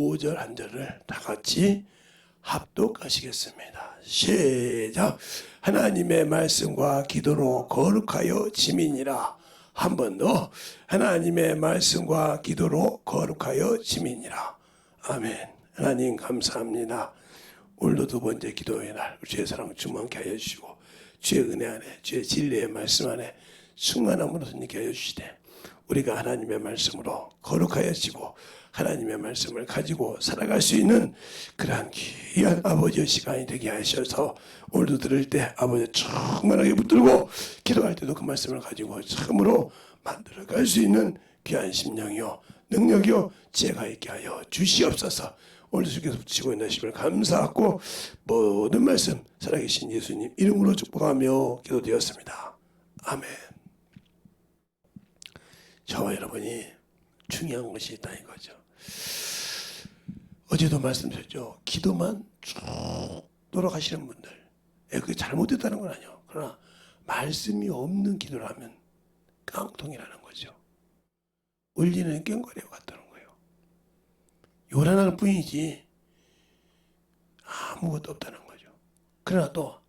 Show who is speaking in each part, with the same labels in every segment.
Speaker 1: 5절 한 절을 다 같이 합독하시겠습니다. 시작. 하나님의 말씀과 기도로 거룩하여 지민이라. 한 번 더. 하나님의 말씀과 기도로 거룩하여 지민이라. 아멘. 하나님 감사합니다. 오늘도 두 번째 기도의 날 주의 사랑 충만케 하여 주시고 주의 은혜 안에 주의 진리의 말씀 안에 충만함으로 승리케 하여 주시되 우리가 하나님의 말씀으로 거룩하여지고 하나님의 말씀을 가지고 살아갈 수 있는 그러한 귀한 아버지의 시간이 되게 하셔서 오늘도 들을 때 아버지 충만하게 붙들고 기도할 때도 그 말씀을 가지고 참으로 만들어갈 수 있는 귀한 심령이요 능력이요 지혜가 있게 하여 주시옵소서. 오늘 주께서 붙이고 있는 힘을 감사하고 모든 말씀 살아계신 예수님 이름으로 축복하며 기도드렸습니다. 아멘. 저와 여러분이 중요한 것이 있다는 거죠. 어제도 말씀드렸죠. 기도만 쭉 돌아가시는 분들, 그게 잘못됐다는 건 아니에요. 그러나 말씀이 없는 기도를 하면 깡통이라는 거죠. 울리는 꽹과리와 같다는 거예요. 요란할 뿐이지 아무것도 없다는 거죠. 그러나 또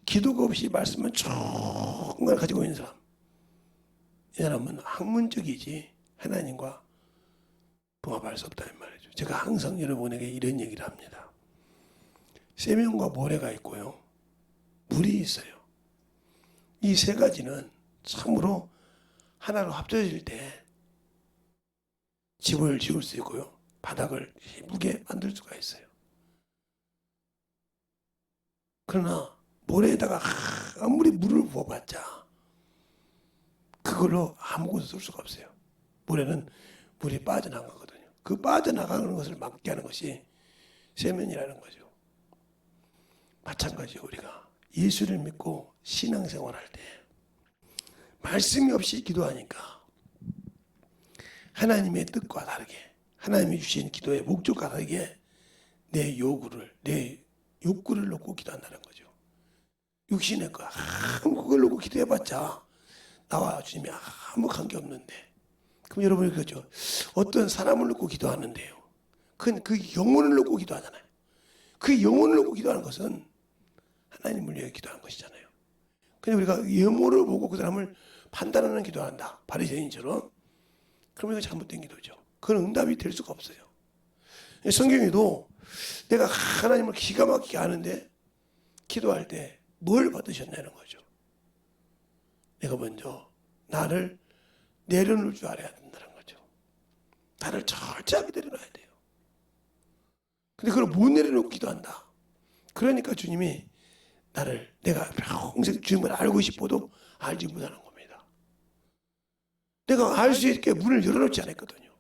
Speaker 1: 기도가 없이 말씀만 쭉 가지고 있는 사람, 이 사람은 학문적이지 하나님과 부합할 수 없다는 말이죠. 제가 항상 여러분에게 이런 얘기를 합니다. 세면과 모래가 있고요. 물이 있어요. 이 세 가지는 참으로 하나로 합쳐질 때 집을 지을 수 있고요. 바닥을 예쁘게 만들 수가 있어요. 그러나 모래에다가 아무리 물을 부어봤자 그걸로 아무것도 쓸 수가 없어요. 모래는 물이 빠져나가거든요. 그 빠져나가는 것을 막게 하는 것이 세면이라는 거죠. 마찬가지로 우리가 예수를 믿고 신앙생활할 때 말씀이 없이 기도하니까 하나님의 뜻과 다르게 하나님이 주신 기도의 목적과 다르게 내 욕구를 놓고 기도한다는 거죠. 육신의 거 그걸 놓고 기도해봤자 나와 주님이 아무 관계없는데 그럼 여러분이 그렇죠. 어떤 사람을 놓고 기도하는데요. 그건 그 영혼을 놓고 기도하잖아요. 그 영혼을 놓고 기도하는 것은 하나님을 위해 기도하는 것이잖아요. 근데 우리가 영혼을 보고 그 사람을 판단하는 기도한다. 바리새인처럼. 그러면 이거 잘못된 기도죠. 그건 응답이 될 수가 없어요. 성경에도 내가 하나님을 기가 막히게 아는데 기도할 때 뭘 받으셨냐는 거죠. 내가 먼저 나를 내려놓을 줄 알아야 된다는 거죠. 나를 철저하게 내려놔야 돼요. 근데 그걸 못 내려놓고 기도한다. 그러니까 주님이 내가 평생 주님을 알고 싶어도 알지 못하는 겁니다. 내가 알 수 있게 문을 열어놓지 않았거든요.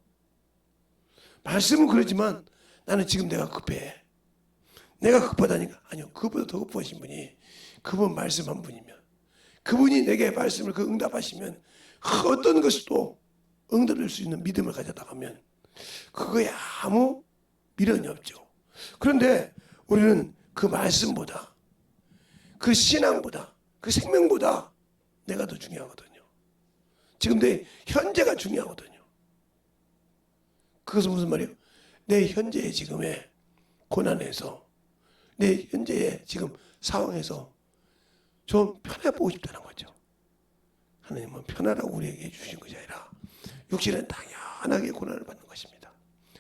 Speaker 1: 말씀은 그러지만 나는 지금 내가 급해. 내가 급하다니까. 아니요. 그보다 더 급하신 분이 그분 말씀 한 분이면 그분이 내게 말씀을 응답하시면 어떤 것도 응답될 수 있는 믿음을 가져다가면 그거에 아무 미련이 없죠. 그런데 우리는 그 말씀보다 그 신앙보다 그 생명보다 내가 더 중요하거든요. 지금 내 현재가 중요하거든요. 그것은 무슨 말이에요? 내 현재의 지금의 고난에서 내 현재의 지금 상황에서 좀 편해보고 싶다는 거죠. 하나님은 편하라고 우리에게 주신 것이 아니라 육신은 당연하게 고난을 받는 것입니다.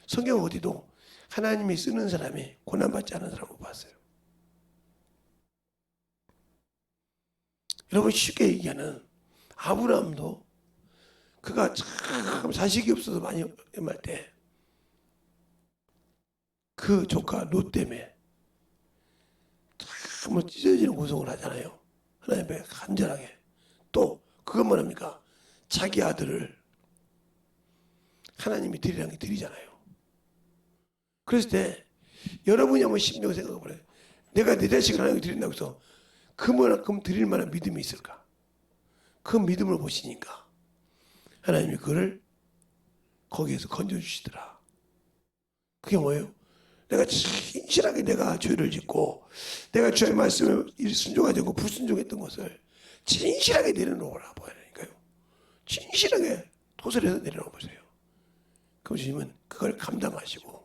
Speaker 1: 성경 어디도 하나님이 쓰는 사람이 고난받지 않은 사람을 못 봤어요. 여러분 쉽게 얘기하는 아브라함도 그가 참 자식이 없어서 많이 할 때 그 조카 롯 때문에 참 찢어지는 고통을 하잖아요. 하나님 앞에 간절하게. 또 그것만 합니까? 자기 아들을 하나님이 드리라는 게 드리잖아요. 그랬을 때 여러분이 한번 심령 생각해 보래요. 내가 내 자식을 하나님께 드린다고 해서 그만큼 드릴 만한 믿음이 있을까? 그 믿음을 보시니까 하나님이 그를 거기에서 건져주시더라. 그게 뭐예요? 내가 진실하게 내가 죄를 짓고 내가 주의 말씀에 순종하지 않고 불순종했던 것을 진실하게 내려놓으라 보라니까요. 진실하게 도설해서 내려놓으세요. 그럼 주님은 그걸 감당하시고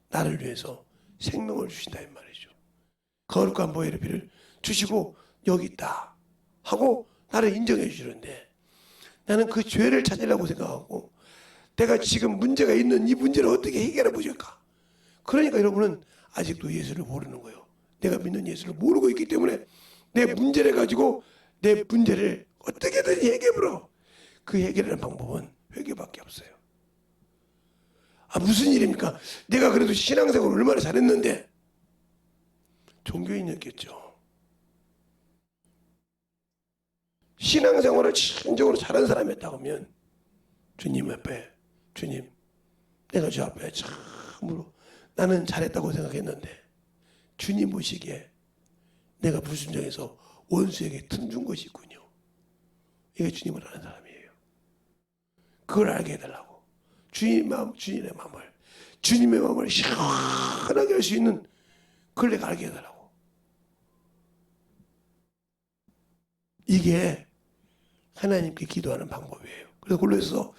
Speaker 1: 나를 위해서 생명을 주신다 이 말이죠. 거룩한 보혈의 피를 주시고 여기 있다 하고 나를 인정해 주시는데, 나는 그 죄를 찾으려고 생각하고 내가 지금 문제가 있는 이 문제를 어떻게 해결해 보실까. 그러니까 여러분은 아직도 예수를 모르는 거예요. 내가 믿는 예수를 모르고 있기 때문에 내 문제를 가지고 내 문제를 어떻게든 해결해. 그 해결하는 방법은 회개밖에 없어요. 무슨 일입니까? 내가 그래도 신앙생활을 얼마나 잘했는데. 종교인이었겠죠. 신앙생활을 진정으로 잘한 사람이었다고 하면 주님 앞에, 주님, 내가 주 앞에 참으로 나는 잘했다고 생각했는데 주님 보시기에 내가 불순종해서 원수에게 틈 준 것이 있군요. 이게 주님을 아는 사람이에요. 그걸 알게 해달라고. 주님의 마음을 시원하게 할 수 있는 그걸 내가 알게 해달라고. 이게 하나님께 기도하는 방법이에요. 그래서 골로새서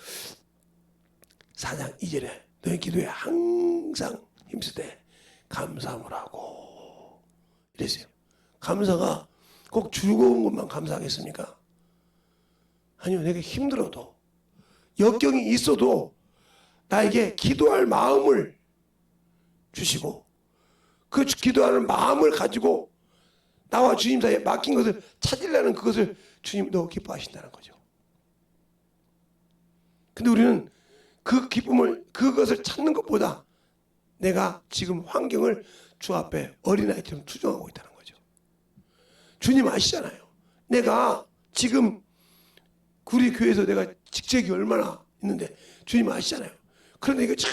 Speaker 1: 4장 2절에 너희 기도에 항상 힘쓰되 감사함을 하고 이랬어요. 감사가 꼭 즐거운 것만 감사하겠습니까? 아니요, 내가 힘들어도 역경이 있어도 나에게 기도할 마음을 주시고 그 기도하는 마음을 가지고 나와 주님 사이에 맡긴 것을 찾으려는 그것을 주님 더 기뻐하신다는 거죠. 근데 우리는 그 기쁨을, 그것을 찾는 것보다 내가 지금 환경을 주 앞에 어린아이처럼 투정하고 있다는 거죠. 주님 아시잖아요. 내가 지금 우리 교회에서 내가 직책이 얼마나 있는데 주님 아시잖아요. 그런데 이거 참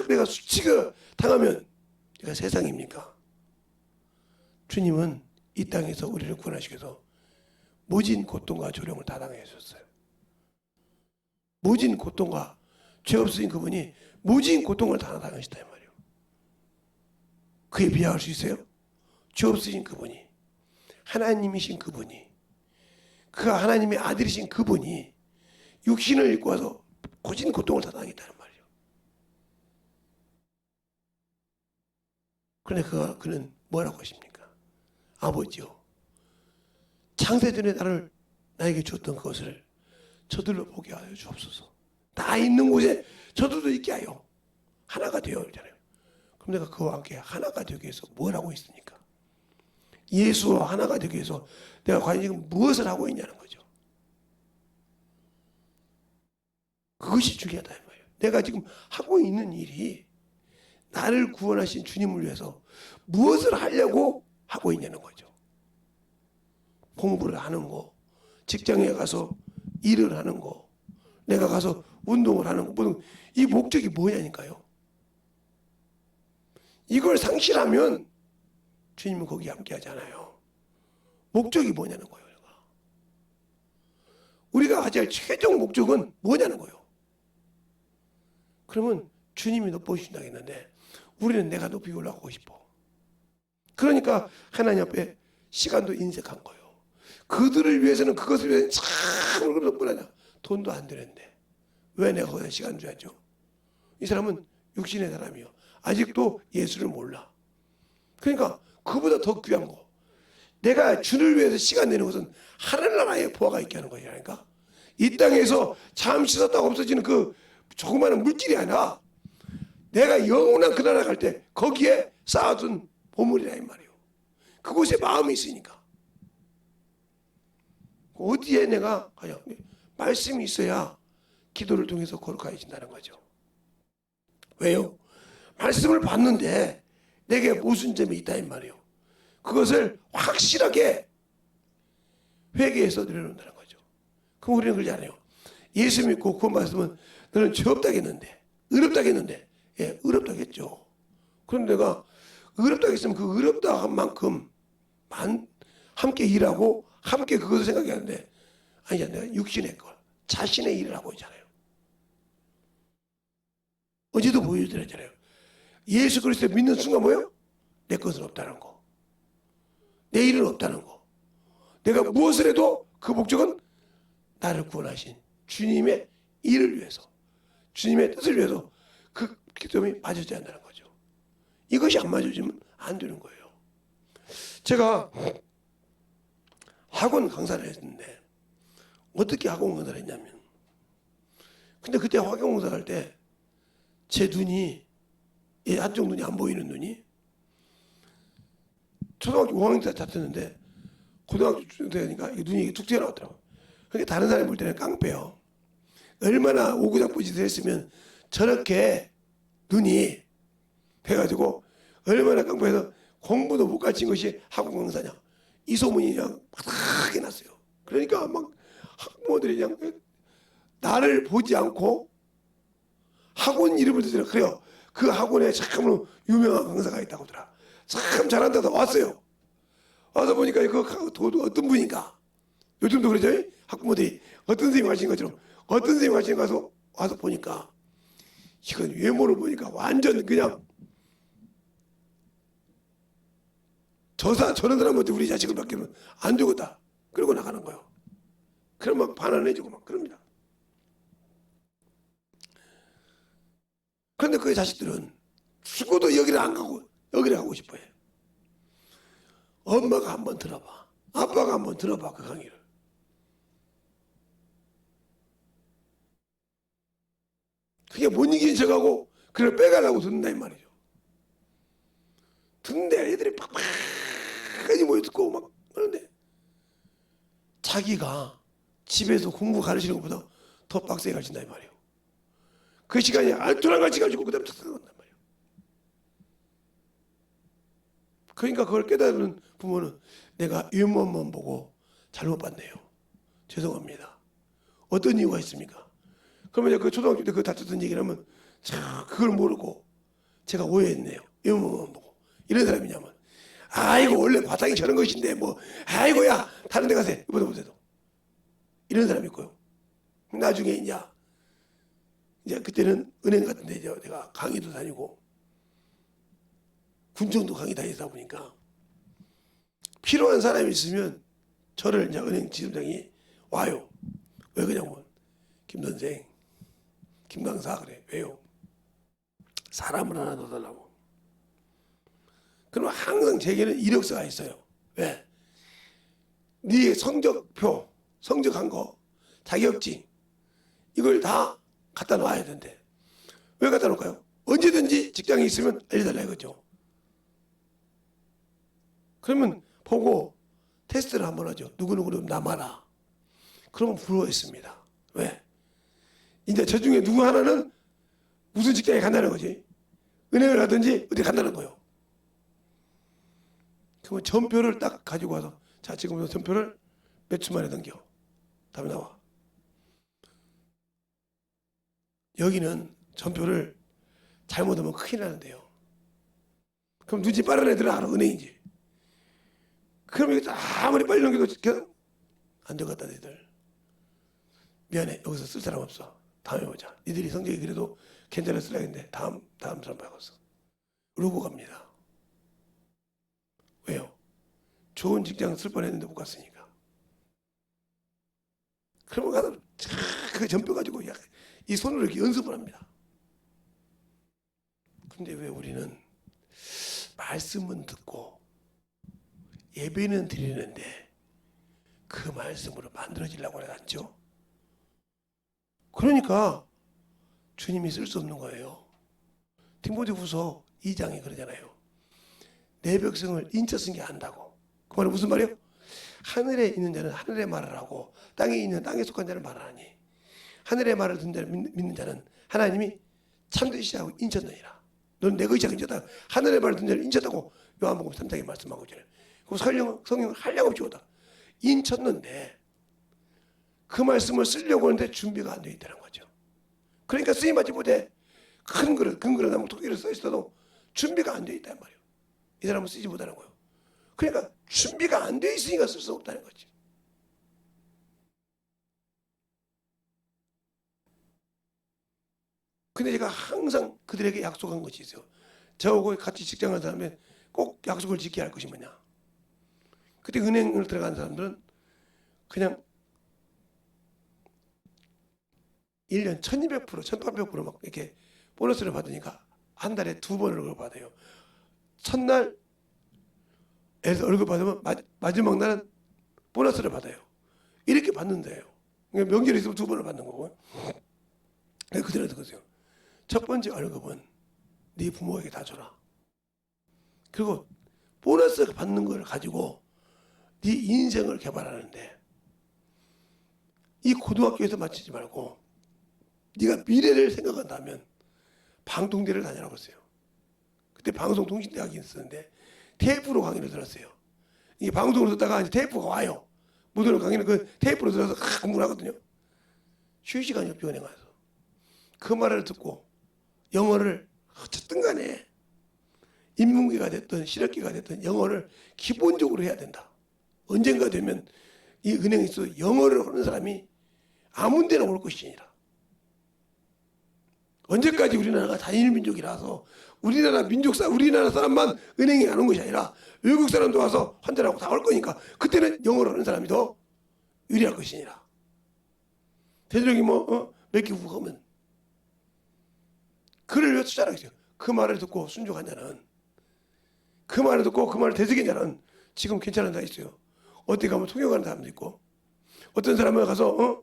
Speaker 1: 내가 수치가 당하면 내가 세상입니까? 주님은 이 땅에서 우리를 구원하시기 위해서 모진 고통과 조롱을 다 당해 주셨어요. 모진 고통과 죄 없으신 그분이 모진 고통을 다 당하셨단 말이에요. 그에 비하할 수 있어요? 죄 없으신 그분이, 하나님이신 그분이, 그가 하나님의 아들이신 그분이 육신을 입고 와서 모진 고통을 다 당했다는 말이에요. 그런데 그는 뭐라고 하십니까? 아버지요, 창세전에 나에게 주었던 그것을 저들로 보게 하여 주옵소서. 다 있는 곳에 저들도 있게 하여 하나가 되어 있잖아요. 그럼 내가 그와 함께 하나가 되기 위해서 뭘 하고 있습니까? 예수와 하나가 되기 위해서 내가 과연 지금 무엇을 하고 있냐는 거죠. 그것이 중요하다 이 말이에요. 내가 지금 하고 있는 일이 나를 구원하신 주님을 위해서 무엇을 하려고 하고 있냐는 거죠. 공부를 하는 거, 직장에 가서 일을 하는 거, 내가 가서 운동을 하는 거, 이 목적이 뭐냐니까요. 이걸 상실하면 주님은 거기 함께 하잖아요. 목적이 뭐냐는 거예요. 우리가 가져야 할 최종 목적은 뭐냐는 거예요. 그러면 주님이 높아주신다고 했는데 우리는 내가 높이 올라가고 싶어. 그러니까 하나님 앞에 시간도 인색한 거예요. 그들을 위해서는 그것을 위해서 참 얼굴을 돈도 안 되는데 왜 내가 거기다 시간 줘야죠? 이 사람은 육신의 사람이요. 아직도 예수를 몰라. 그러니까 그보다 더 귀한 거, 내가 주를 위해서 시간 내는 것은 하늘나라에 보아가 있게 하는 거니까. 이 땅에서 잠시 썼다가 없어지는 그 조그마한 물질이 아니라 내가 영원한 그 나라 갈 때 거기에 쌓아둔 보물이라 이 말이에요. 그곳에 마음이 있으니까. 어디에 내가 가냐? 말씀이 있어야 기도를 통해서 거룩해진다는 거죠. 왜요? 말씀을 받는데 내게 모순점이 있다 이 말이에요. 그것을 확실하게 회개해서 내려놓는다는 거죠. 그럼 우리는 그러지 않아요. 예수 믿고 구원받았으면 너는 죄 없다겠는데, 의롭다겠는데, 예, 의롭다겠죠. 그런데 내가 의롭다겠으면 그 의롭다 한 만큼 함께 일하고 함께 그것을 생각하는데, 아니야, 내가 육신의 걸, 자신의 일을 하고 있잖아요. 어제도 보여드렸잖아요. 예수 그리스도 믿는 순간 뭐예요? 내 것은 없다는 거, 내 일은 없다는 거. 내가 무엇을 해도 그 목적은 나를 구원하신 주님의 일을 위해서, 주님의 뜻을 위해서 그 기도함이 맞아져야 한다는 거죠. 이것이 안 맞아주면 안 되는 거예요. 제가 학원 강사를 했는데 어떻게 학원 강사를 했냐면, 근데 그때 학원 강사를 할 때 제 눈이, 한쪽 눈이 안 보이는 눈이, 초등학교 5학년 때 다쳤는데 고등학교 되니까 눈이 툭 튀어나왔더라고요. 그러니까 다른 사람이 볼 때는 깡패요. 얼마나 오구작부 짓을 했으면 저렇게 눈이 돼가지고 얼마나 깡패해서 공부도 못 가르친 것이 학원 강사냐, 이 소문이 그냥 바닥에 났어요. 그러니까 막 학부모들이 그냥 나를 보지 않고 학원 이름을 듣더라. 그래요. 그 학원에 참으로 유명한 강사가 있다고 하더라. 참 잘한다고 왔어요. 와서 보니까 어떤 분인가. 요즘도 그러죠. 학부모들이 어떤 선생님 하시는 것처럼 어떤 선생님 하시는 가서 와서 보니까 이건 외모를 보니까 완전 그냥 저런 사람한테 우리 자식을 맡기면 안 되겠다. 그러고 나가는 거예요. 그러면 반환해주고 막 그럽니다. 그런데 그 자식들은 죽어도 여기를 안 가고 여기를 가고 싶어요. 엄마가 한번 들어봐. 아빠가 한번 들어봐. 그 강의를. 그게 못 이기는 척하고 그걸 빼가려고 듣는다 이 말이죠. 듣는데 애들이 팍팍하게 모여 듣고 막 그런데 자기가 집에서 공부 가르치는 것보다 더 빡세게 가르친다 이 말이에요. 그 시간에 알토랑 같이 가지고 그 다음에 탁 나간단 말이에요. 그러니까 그걸 깨달은 부모는 내가 유머만 보고 잘못 봤네요. 죄송합니다. 어떤 이유가 있습니까? 그러면 그 초등학교 때 그 다쳤던 얘기를 하면 참 그걸 모르고 제가 오해했네요. 유머만 보고. 이런 사람이냐면 아이고 원래 바닥이 저런 것인데 뭐 아이고야 다른 데 가세요. 이보다 못해도. 이런 사람이 있고요. 나중에 이제 그때는 은행 같은 데 내가 강의도 다니고 군청도 강의 다니다 보니까 필요한 사람이 있으면 저를 이제 은행 지점장이 와요. 왜 그러냐면 김 선생, 김 강사 그래. 왜요? 사람을 하나 더 달라고. 그러면 항상 제게는 이력서가 있어요. 왜? 네 성적표, 성적한 거, 자격증 이걸 다 갖다 놔야 된대. 왜 갖다 놓을까요? 언제든지 직장에 있으면 알려달라 이거죠. 그러면 보고 테스트를 한번 하죠. 누구누구는 남아라. 그러면 부러워했습니다. 왜? 이제 저 중에 누구 하나는 무슨 직장에 간다는 거지. 은행을 가든지 어디 간다는 거예요. 그러면 전표를 딱 가지고 와서 자 지금부터 전표를 몇 초 만에 넘겨. 답이 나와. 여기는 전표를 잘못하면 큰일 나는데요. 그럼 눈치 빠른 애들은 알아. 은행인지. 그럼 이게 아무리 빨리 넘겨도 안 되겠다 너희들. 미안해. 여기서 쓸 사람 없어. 다음에 보자. 니들이 성적이 그래도 괜찮았을 텐데 다음 사람 바꿨어. 이러고 갑니다. 왜요? 좋은 직장 쓸 뻔했는데 못 갔으니까. 그러면 가서 그 전표 가지고 이 손으로 이렇게 연습을 합니다. 근데 왜 우리는 말씀은 듣고 예배는 드리는데 그 말씀으로 만들어지려고 하지 않죠? 그러니까 주님이 쓸 수 없는 거예요. 디모데후서 2장이 그러잖아요. 내 백성을 인쳐 쓴 게 안다고. 그 말은 무슨 말이에요? 하늘에 있는 자는 하늘의 말을 하고 땅에 있는 땅에 속한 자는 말을 하니 하늘의 말을 듣는 자를 믿는 자는 하나님이 참되시 하고 인쳤느니라. 너는 내 것이 인쳤다. 하늘의 말을 듣는 자를 인쳤다고 요한복음 3장에 말씀하고 있잖아요. 그 성령은 한량없이 오다. 인쳤는데 그 말씀을 쓰려고 하는데 준비가 안 되어 있다는 거죠. 그러니까 쓰임받지 못해. 큰 그릇, 근그릇 나무 토끼를 써 있어도 준비가 안 되어 있단 말이에요. 이 사람은 쓰지 못하는 거예요. 그러니까 준비가 안 되어 있으니까 쓸 수 없다는 거지. 근데 제가 항상 그들에게 약속한 것이 있어요. 저하고 같이 직장을 사람에 꼭 약속을 지켜야 할 것이 뭐냐. 그때 은행을 들어간 사람들은 그냥 1년 1200%, 1800%막 이렇게 보너스를 받으니까 한 달에 2번을 그걸 받아요. 첫날 에서 월급 받으면 마지막 날은 보너스를 받아요. 이렇게 받는데요. 그러니까 명절이 있으면 2번을 받는 거고. 그대로 듣으세요. 첫 번째 월급은 네 부모에게 다 줘라. 그리고 보너스 받는 걸 가지고 네 인생을 개발하는데, 이 고등학교에서 마치지 말고 네가 미래를 생각한다면 방통대를 다니라고 했어요. 그때 방송통신대학이 있었는데 테이프로 강의를 들었어요. 이게 방송으로 듣다가 이제 테이프가 와요. 못 들은 강의는 그 테이프로 들어서 공부를 하거든요. 쉴 시간이 없죠, 은행 가서. 그 말을 듣고 영어를 어쨌든 간에 인문계가 됐든 실업계가 됐든 영어를 기본적으로 해야 된다. 언젠가 되면 이 은행에서 영어를 하는 사람이 아무 데나 올 것이 아니라, 언제까지 우리나라가 단일민족이라서 우리나라 사람만 은행에 가는 것이 아니라 외국 사람도 와서 환전하고 다 올 거니까 그때는 영어를 하는 사람이 더 유리할 것이니라. 대통령이 몇 개 후하면 그를 왜 투자하겠어요? 그 말을 듣고 순종한 자는, 그 말을 듣고 그 말을 되새긴 자는 지금 괜찮은 다 있어요. 어디 가면 통역하는 사람도 있고, 어떤 사람은 가서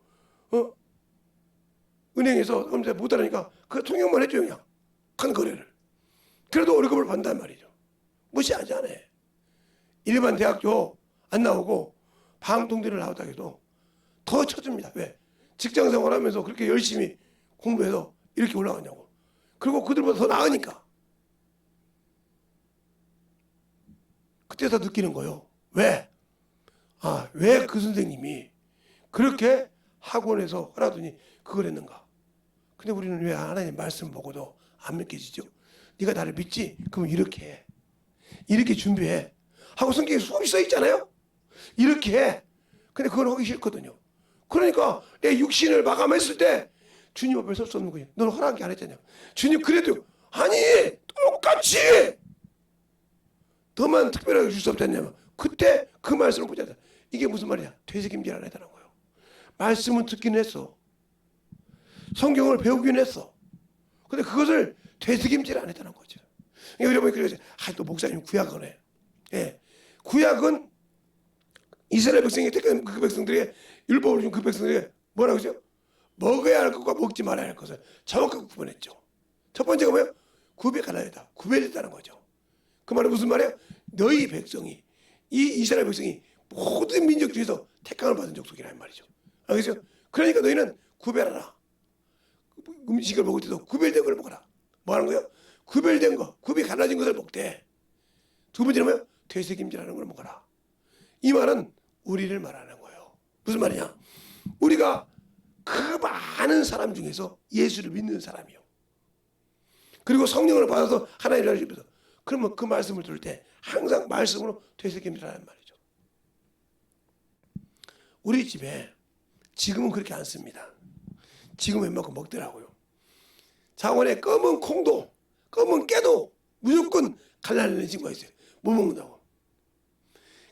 Speaker 1: 은행에서 못 하니까 그 통역만 해줘요. 그냥 큰 거래를. 그래도 월급을 받는단 말이죠. 무시하지 않아요. 일반 대학교 안 나오고 방통대를 나왔다 해도 더 쳐줍니다. 왜? 직장 생활하면서 그렇게 열심히 공부해서 이렇게 올라가냐고. 그리고 그들보다 더 나으니까. 그때서 느끼는 거예요. 왜? 왜 그 선생님이 그렇게 학원에서 하라더니 그걸 했는가? 근데 우리는 왜 하나님 말씀 보고도 안 믿겨지죠? 네가 나를 믿지? 그럼 이렇게 해. 이렇게 준비해. 하고 성경에 수없이 써 있잖아요? 이렇게 해. 근데 그걸 하기 싫거든요. 그러니까 내 육신을 마감했을 때 주님 앞에 설 수 없는 거예요. 너는 허락한 게 안 했잖아요. 주님 그래도 아니 똑같이 너만 특별하게 줄 수 없잖냐면, 그때 그 말씀을 보자. 이게 무슨 말이야? 되새김질 안 했다는 거예요. 말씀은 듣긴 했어. 성경을 배우긴 했어. 근데 그것을 되새김질 안 했다는 거죠. 여러분이 그래서 또 목사님 구약을 해. 예. 구약은 이스라엘 백성이 택한 그 백성들에게, 율법을 준 그 백성들에게 뭐라고 하죠? 먹어야 할 것과 먹지 말아야 할 것을 정확하게 구분했죠. 첫 번째가 뭐예요? 구별하였다. 구별했다는 거죠. 그 말은 무슨 말이에요? 너희 백성이, 이 이스라엘 백성이 모든 민족 중에서 택함을 받은 족속이라는 말이죠. 알겠어요? 그러니까 너희는 구별하라. 음식을 먹을 때도 구별된 걸 먹어라. 뭐 하는 거예요? 구별된 거, 굽이 갈라진 것을 먹되, 두 번째는 뭐예요? 되새김질하는 걸 먹어라. 이 말은 우리를 말하는 거예요. 무슨 말이냐? 우리가 그 많은 사람 중에서 예수를 믿는 사람이요. 그리고 성령을 받아서 하나님을 알면서, 그러면 그 말씀을 들을 때 항상 말씀으로 되새김질하는 말이죠. 우리 집에 지금은 그렇게 안 씁니다. 지금 웬만큼 먹더라고요. 창원에 검은 콩도, 검은 깨도 무조건 갈라내는 친구가 있어요. 못 먹는다고.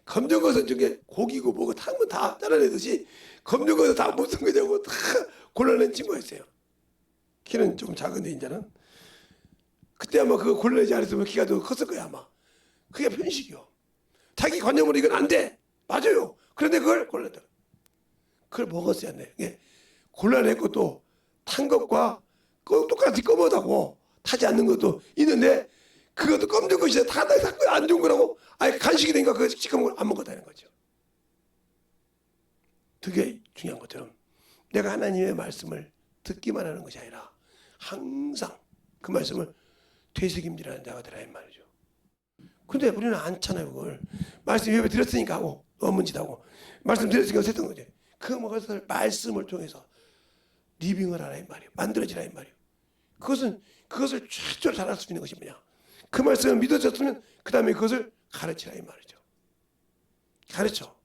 Speaker 1: 검정것은 중에 고기고 뭐고 타면 다 잘라내듯이 검정것은 다 못 쓴 거냐고 다 골라낸 친구가 있어요. 키는 좀 작은데 이제는. 그때 아마 그거 골라내지 않았으면 키가 더 컸을 거야 아마. 그게 편식이요. 자기 관념으로 이건 안 돼. 맞아요. 그런데 그걸 골라냈다. 그걸 먹었어야 돼. 예. 골라낸 것도 탄 것과 똑같이 검하다고 타지 않는 것도 있는데, 그것도 검은 것이 타다 안 좋은 거라고 아예 간식이 되니까 그거 지금 안 먹었다는 거죠. 되게 중요한 것처럼 내가 하나님의 말씀을 듣기만 하는 것이 아니라 항상 그 말씀을 되새김질하는 자가 되라 이 말이죠. 근데 우리는 않잖아요. 그걸 말씀 예배 드렸으니까 하고 업문짓하고 말씀 드렸으니까 했던 거죠. 그 것을 말씀을 통해서 리빙을 하라 이 말이에요. 만들어지라 이 말이에요. 그것을 최초로 잘할 수 있는 것이 뭐냐? 그 말씀을 믿어졌으면 그 다음에 그것을 가르치라 이 말이죠. 가르쳐.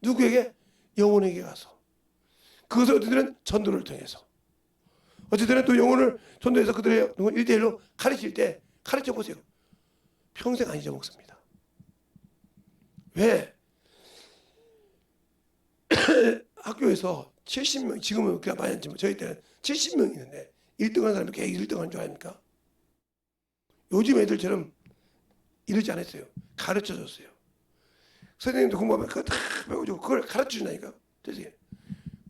Speaker 1: 누구에게? 영혼에게 가서. 그것을 어쨌든 전도를 통해서. 어쨌든 또 영혼을 전도해서 그들의 1대1로 가르칠 때 가르쳐 보세요. 평생 안 잊어먹습니다. 왜? 학교에서 70명, 지금은 그냥 많이 했지만 저희 때는 70명 있는데 1등 하는 사람이 계속 1등 하는 줄 아닙니까? 요즘 애들처럼 이러지 않았어요. 가르쳐줬어요. 선생님도 공부하면 그거 다 배워주고 그걸 가르쳐주나니까.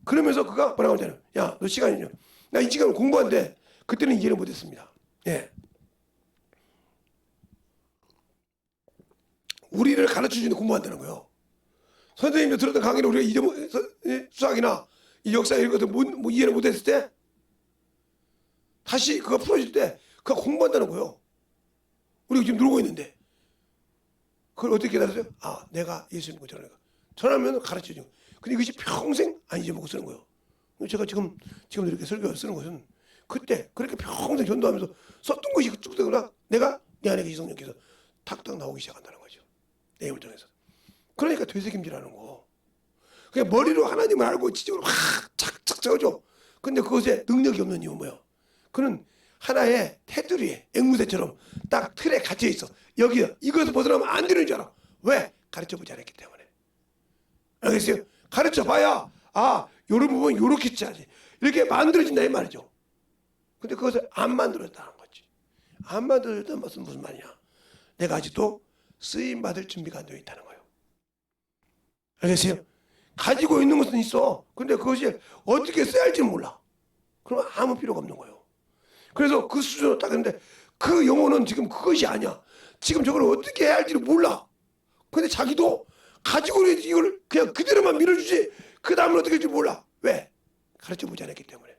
Speaker 1: 그러면서 그가 뭐라고 하잖아요. 야, 너 시간이냐? 나 이 시간을 공부한데 그때는 이해를 못했습니다. 예. 우리를 가르쳐주는 공부한다는 거예요. 선생님도 들었던 강의를 우리가 수학이나 이 역사 이런 것들 이해를 못했을 때 다시 그거 풀어줄 때 그거 공부한다는 거예요. 우리가 지금 놀고 있는데 그걸 어떻게 깨달았어요? 아, 내가 예수 믿고 전하니까 전하면 가르쳐주고. 근데 이것이 평생 안 잊어먹고 쓰는 거예요. 제가 지금 이렇게 설교 쓰는 것은 그때 그렇게 평생 전도하면서 썼던 것이 쭉 되거나 내가 내 안에 계신 성령께서 탁탁 나오기 시작한다는 거죠. 내 힘을 통해서. 그러니까 되새김질하는 거. 그냥 머리로 하나님을 알고 지적으로 확 착착 적어줘. 근데 그것에 능력이 없는 이유는 뭐예요? 그는 하나의 테두리에 앵무새처럼 딱 틀에 갇혀 있어. 여기 이것을 벗어나면 안 되는 줄 알아. 왜? 가르쳐보지 않았기 때문에. 알겠어요? 가르쳐봐야 요런 부분 요렇게 짜야지. 이렇게 만들어진다 이 말이죠. 근데 그것을 안 만들어졌다는 거지. 안 만들어졌다는 것은 무슨 말이냐? 내가 아직도 쓰임받을 준비가 안 되어 있다는 거예요. 알겠어요? 가지고 있는 것은 있어. 근데 그것이 어떻게 써야 할지는 몰라. 그럼 아무 필요가 없는 거예요. 그래서 그 수준으로 딱 했는데 그 영혼은 지금 그것이 아니야. 지금 저걸 어떻게 해야 할지를 몰라. 근데 자기도 가지고 있는 이걸 그냥 그대로만 밀어주지 그 다음은 어떻게 할지 몰라. 왜? 가르쳐보지 않았기 때문에.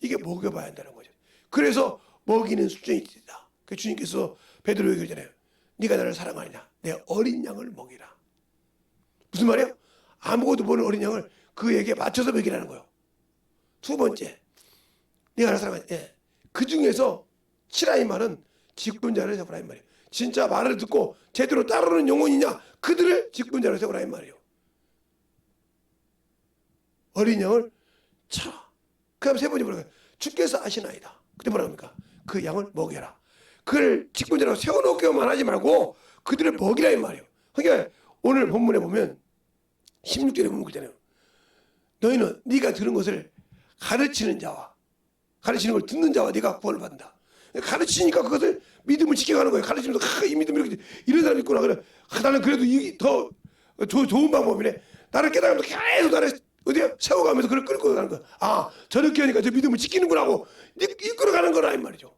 Speaker 1: 이게 먹여봐야 한다는 거죠. 그래서 먹이는 수준이 있다. 그 주님께서 베드로에게 그러잖아요. 네가 나를 사랑하느냐? 내 어린 양을 먹이라. 무슨 말이에요? 아무것도 모르는 어린 양을 그에게 맞춰서 먹이라는 거예요. 두 번째, 네가 나를 사랑하느냐? 예. 그 중에서 치라 이 말은 직분자를 세우라 이 말이에요. 진짜 말을 듣고 제대로 따르는 영혼이냐? 그들을 직분자로 세우라 이 말이에요. 어린 양을 쳐라. 그 다음 세 번째 뭐라고요? 주께서 아시나이다. 그때 뭐라 합니까? 그 양을 먹여라. 그를 직분자로 세워놓기만 하지 말고 그들을 먹이라 이 말이에요. 그러니까 오늘 본문에 보면 16절에 보면 그러잖아요. 너희는 네가 들은 것을 가르치는 자와 가르치는 걸 듣는 자와 네가 구원을 받는다. 가르치니까 그것을 믿음을 지켜가는 거예요. 가르치면서 이 믿음 이렇게 이런 사람이 있구나. 그래. 나는 그래도 이 더 좋은 방법이네. 나를 깨달으면서 계속 나를 어디야 세워가면서 그걸 끌고 가는 거야. 아, 저렇게 하니까 저 믿음을 지키는구나 하고 이끌어가는 거라 이 말이죠.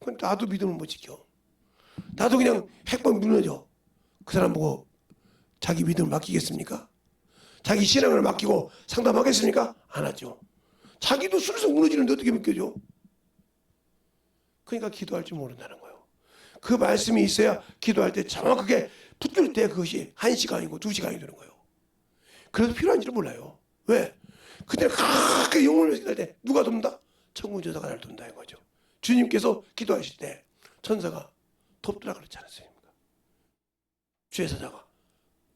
Speaker 1: 그럼 나도 믿음을 못 지켜. 나도 그냥 핵방 무너져. 그 사람 보고 자기 믿음을 맡기겠습니까? 자기 신앙을 맡기고 상담하겠습니까? 안 하죠. 자기도 술술 무너지는데 어떻게 믿겨줘? 그러니까 기도할 줄 모른다는 거예요. 그 말씀이 있어야 기도할 때 정확하게 붙들 때 그것이 1시간이고 2시간이 되는 거예요. 그래서 필요한지를 몰라요. 왜? 그때 그렇게 영혼을 기도할 때 누가 돕는다? 천군천사가 날 돕는다 는 거죠. 주님께서 기도하실 때 천사가 돕더라 그렇지 않았습니까? 주의 사자가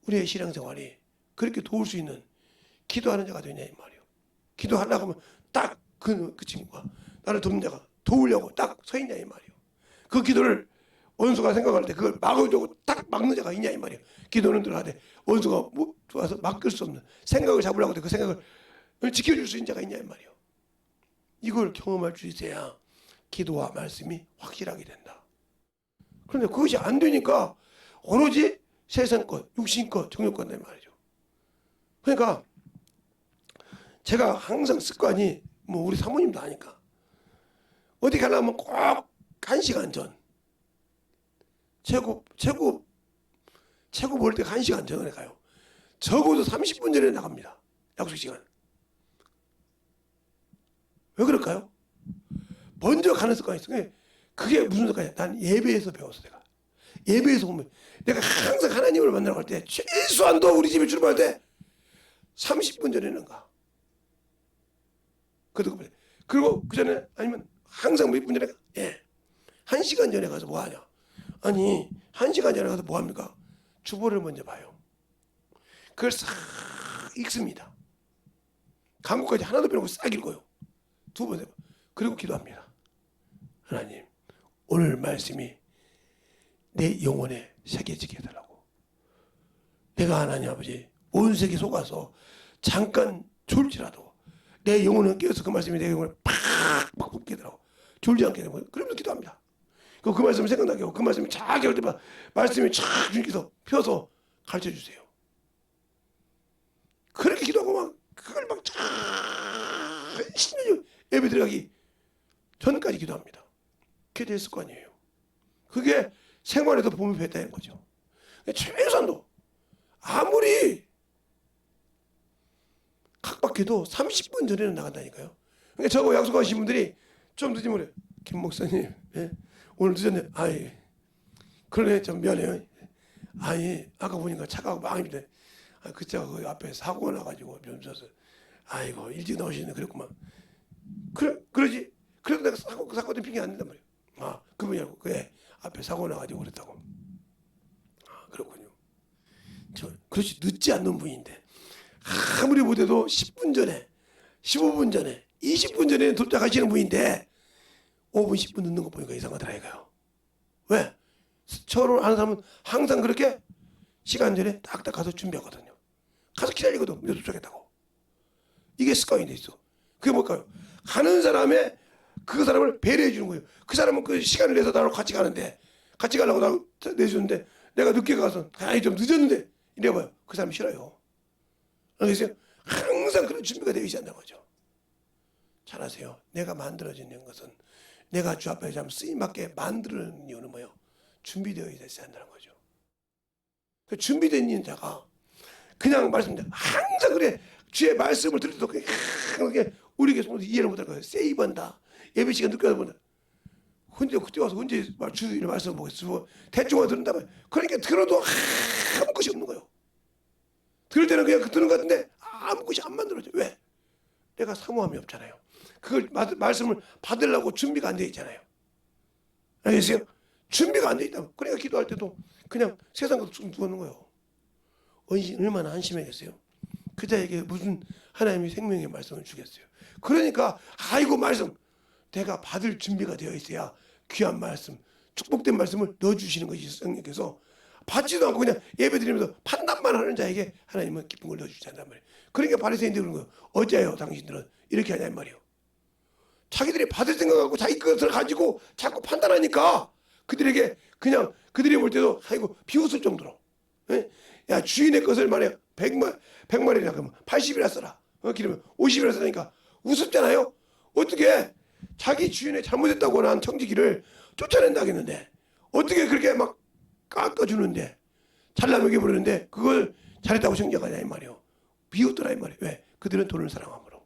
Speaker 1: 우리의 신앙생활이 그렇게 도울 수 있는 기도하는 자가 되냐 이 말이에요. 기도하려고 하면 딱 그 친구가 나를 돕는 자가 도우려고 딱 서 있냐 이 말이에요. 그 기도를 원수가 생각할 때 그걸 막으려고 딱 막는 자가 있냐 이 말이에요. 기도는 들어가되 원수가 좋아서 막을 수 없는 생각을 잡으려고 그 생각을 지켜줄 수 있는 자가 있냐 이 말이에요. 이걸 경험할 수 있어야 기도와 말씀이 확실하게 된다. 그런데 그것이 안 되니까 오로지 세상 것, 육신 것, 정욕 것 말이죠. 그러니까 제가 항상 습관이 우리 사모님도 아니까 어디 가려면 꼭 1시간 전 최고 볼 때 1시간 전에 가요. 적어도 30분 전에 나갑니다. 약속 시간. 왜 그럴까요? 먼저 가는 습관이 있어요. 그게 무슨 습관이야? 난 예배에서 배웠어. 내가 예배에서 보면 내가 항상 하나님을 만나러 갈 때 최소한도 우리 집에 출발할 때 30분 전에는 가. 그리고 그 전에 아니면 항상 몇 분 전에 가? 예. 1시간 전에 가서 뭐 하냐? 아니 1시간 전에 가서 뭐 합니까? 주보를 먼저 봐요. 그걸 싹 읽습니다. 강구까지 하나도 빼놓고 싹 읽어요. 두 번, 세 번. 그리고 기도합니다. 하나님, 오늘 말씀이 내 영혼에 새겨지게 해달라고. 내가 하나님 아버지 온 세계 속아서 잠깐 졸지라도 내 영혼을 깨어서 그 말씀이 내 영혼을 팍 붙게 해달라고. 졸지 않게 되고 그러면서 기도합니다. 그 말씀 생각나게 하고 그 말씀이 쫙 겨울 때마다 말씀이 쫙 주님께서 펴서 가르쳐 주세요. 그렇게 기도하고 막 그걸 막 신이 예배 들어가기 전까지 기도합니다. 그게 됐을 거 아니에요. 그게 생활에도 보면 뱉다는 거죠. 최소한도 아무리 각박해도 30분 전에는 나간다니까요. 그러니까 저거 약속하신 분들이 좀 늦으면 그래. 김 목사님, 예? 오늘 늦었네. 아이, 그러네. 좀 미안해요. 아니, 아까 보니까 차가 망인데, 그 차가 그 앞에 사고가 나가지고 좀 져서, 아이고, 일찍 나오시네. 그랬구만. 그러지. 그래도 내가 그 사고 때문에 핑계 안 낸단 말이에요. 아, 그분이라고. 그래. 앞에 사고 나가지고 그랬다고. 아, 그렇군요. 그렇지. 늦지 않는 분인데. 아무리 못해도 10분 전에, 15분 전에, 20분 전에 도착하시는 분인데 5분, 10분 늦는 거 보니까 이상하더라 이거요. 왜? 처를 아는 사람은 항상 그렇게 시간 전에 딱딱 가서 준비하거든요. 가서 기다리거든. 몇 도착했다고. 이게 습관이 돼 있어. 그게 뭘까요? 가는 사람의 그 사람을 배려해 주는 거예요. 그 사람은 그 시간을 내서 나랑 같이 가는데 같이 가려고 나 내주는데 내가 늦게 가서 아니 좀 늦었는데 이래봐요. 그 사람 싫어요. 알겠어요? 항상 그런 준비가 되어 있지 않는 거죠. 잘하세요. 내가 만들어지는 것은 내가 주 앞에 참 쓰임받게 만드는 이유는 뭐예요? 준비되어 있지 않다는 거죠. 그 준비된 있는 자가 그냥 말씀드려 항상 그래 주의 말씀을 들을 때도 그게 우리에게 이해를 못할 거예요. 세이브한다. 예배 시간 늦게 하다 보면 언제 그때 와서 언제 주의 말씀을 보겠어. 대충 와서 들은다 말이에요. 그러니까 들어도 아무 것이 없는 거예요. 들을 때는 그냥 듣는 것 같은데 아무 것이 안 만들어져. 왜? 내가 사모함이 없잖아요. 그걸 말씀을 받으려고 준비가 안 돼 있잖아요. 알겠어요? 준비가 안 돼 있다. 그러니까 기도할 때도 그냥 세상 것도 쭉 두는 거예요. 얼마나 안심하겠어요? 그 자에게 무슨 하나님이 생명의 말씀을 주겠어요. 그러니까 아이고 말씀 내가 받을 준비가 되어 있어야 귀한 말씀, 축복된 말씀을 넣어주시는 것이 성령께서 받지도 않고 그냥 예배드리면서 판단만 하는 자에게 하나님은 기쁜 걸 넣어주지 않단 말이에요. 그러니까 바리새인들이 그런 거예요. 어째요 당신들은 이렇게 하냐 말이에요. 자기들이 받을 생각하고 자기 것을 가지고 자꾸 판단하니까 그들에게 그냥 그들이 볼 때도 아이고 비웃을 정도로 예? 야 주인의 것을 말이야 100마리나 그러면 80이라 써라 그러면 50이라 쓰니까 우습잖아요. 어떻게 자기 주인의 잘못했다고 한 청지기를 쫓아낸다 하겠는데 어떻게 그렇게 막 깎아주는데 잘나 먹여버리는데 그걸 잘했다고 생각하냐 이 말이에요. 비웃더라 이 말이에요. 왜? 그들은 돈을 사랑함으로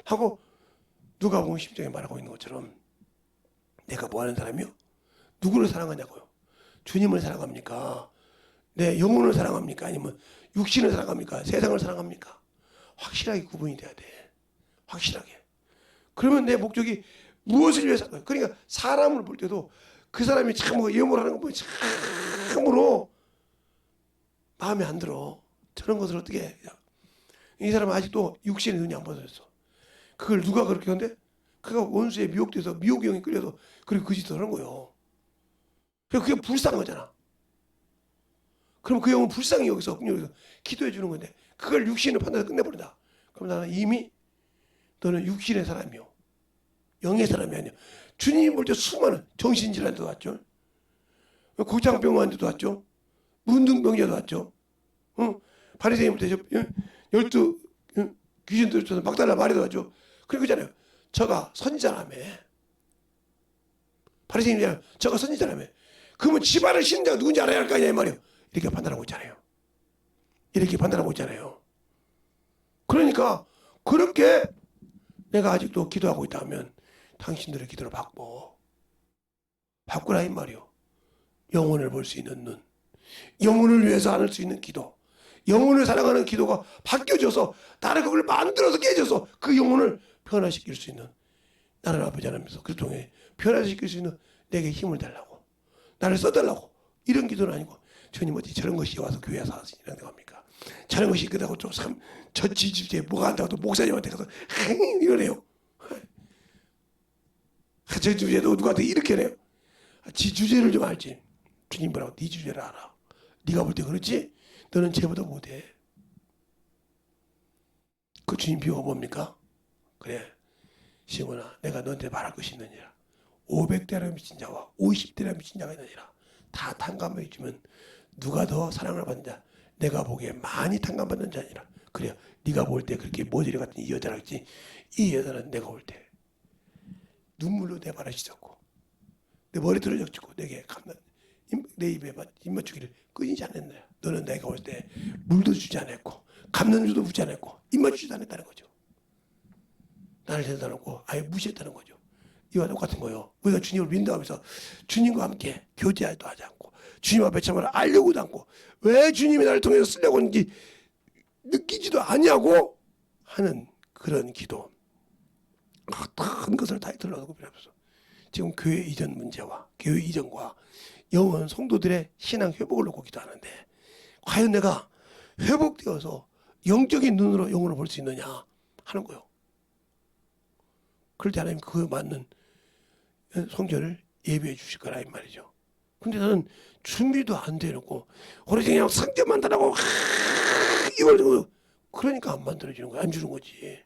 Speaker 1: 하고 누가 보면 심정에 말하고 있는 것처럼 내가 뭐 하는 사람이요? 누구를 사랑하냐고요? 주님을 사랑합니까? 내 영혼을 사랑합니까? 아니면 육신을 사랑합니까? 세상을 사랑합니까? 확실하게 구분이 돼야 돼. 확실하게. 그러면 내 목적이 무엇을 위해서 할까요? 그러니까 사람을 볼 때도 그 사람이 참 예물 하는 거 보면 참으로 마음에 안 들어. 저런 것을 어떻게 해? 이 사람은 아직도 육신의 눈이 안 벗어졌어. 그걸 누가 그렇게 하는데? 그가 원수에 미혹돼서 미혹의 영이 끌려서 그리고 그 짓을 하는 거예요. 그게 불쌍한 거잖아. 그럼 그 영은 불쌍히 여기서 기도해 주는 건데 그걸 육신을 판단해서 끝내버린다. 그럼 나는 이미 너는 육신의 사람이요. 영의 사람이 아니야. 주님 볼 때 수많은 정신질환도 왔죠. 고장병원도 왔죠. 문둥병자도 왔죠. 바리새인 볼 때 12 귀신들 쫓아서 막달라 마리도 왔죠. 그러잖아요. 저가 선지자라며. 바리새인이잖아요. 저가 선지자라며. 그러면 집안을 신는 자가 누군지 알아야 할 거 아니냐 이 말이에요. 이렇게 판단하고 있잖아요. 이렇게 판단하고 있잖아요. 그러니까 그렇게 내가 아직도 기도하고 있다면 당신들의 기도를 바꾸라 이 말이요. 영혼을 볼 수 있는 눈, 영혼을 위해서 할 수 있는 기도, 영혼을 사랑하는 기도가 바뀌어져서 나를 그걸 만들어서 깨져서 그 영혼을 변화시킬 수 있는 나를 아버지 하나님께서 그 통해 변화시킬 수 있는 내게 힘을 달라고 나를 써달라고 이런 기도는 아니고 주님 어디 저런 것이 와서 교회에서 하시냐고 합니까? 저런 것이 그다고 또 참 저 지주제 뭐가 한다고 또 목사님한테 가서 이러네요. 저 주제도 누구한테 이렇게 해요. 지 주제를 좀 알지. 주님 뭐라고 네 주제를 알아. 네가 볼 때 그렇지? 너는 쟤보다 못해. 그 주님 비유가 뭡니까? 그래 시몬아 내가 너한테 말할 것이 있느니라. 500대라 미친 자와 50대라 미친 자가 있느니라. 다 탕감해 주면 누가 더 사랑을 받는 자? 내가 보기에 많이 탕감받는 자니라. 그래요. 네가 볼 때 그렇게 모델 같은 이 여자랄지, 이 여자는 내가 볼 때 눈물로 내 발을 씻었고 내 머리털을 적시고 내게 내 입에 입 맞추기를 끊이지 않았나요? 너는 내가 볼 때 물도 주지 않았고 감는주도 주지 않았고 입 맞추지도 않았다는 거죠. 나를 대단하고 아예 무시했다는 거죠. 이와 똑같은 거예요. 우리가 주님을 믿는다고 해서 주님과 함께 교제도 하지 않고 주님 앞에 참을 알려고도 않고 왜 주님이 나를 통해서 쓰려고 하는지 느끼지도 아니하고 하는 그런 기도, 큰 것을 다 들어놓고 필요없어. 지금 교회 이전 문제와 교회 이전과 영원 성도들의 신앙 회복을 놓고 기도하는데 과연 내가 회복되어서 영적인 눈으로 영혼을 볼 수 있느냐 하는 거예요. 그럴 때 하나님 그에 맞는 성전을 예비해 주실 거라 이 말이죠. 근데 나는 준비도 안 되놓고 오로지 그냥 상점만 달라고 이걸 그러니까 안 만들어지는 거야. 안 주는 거지.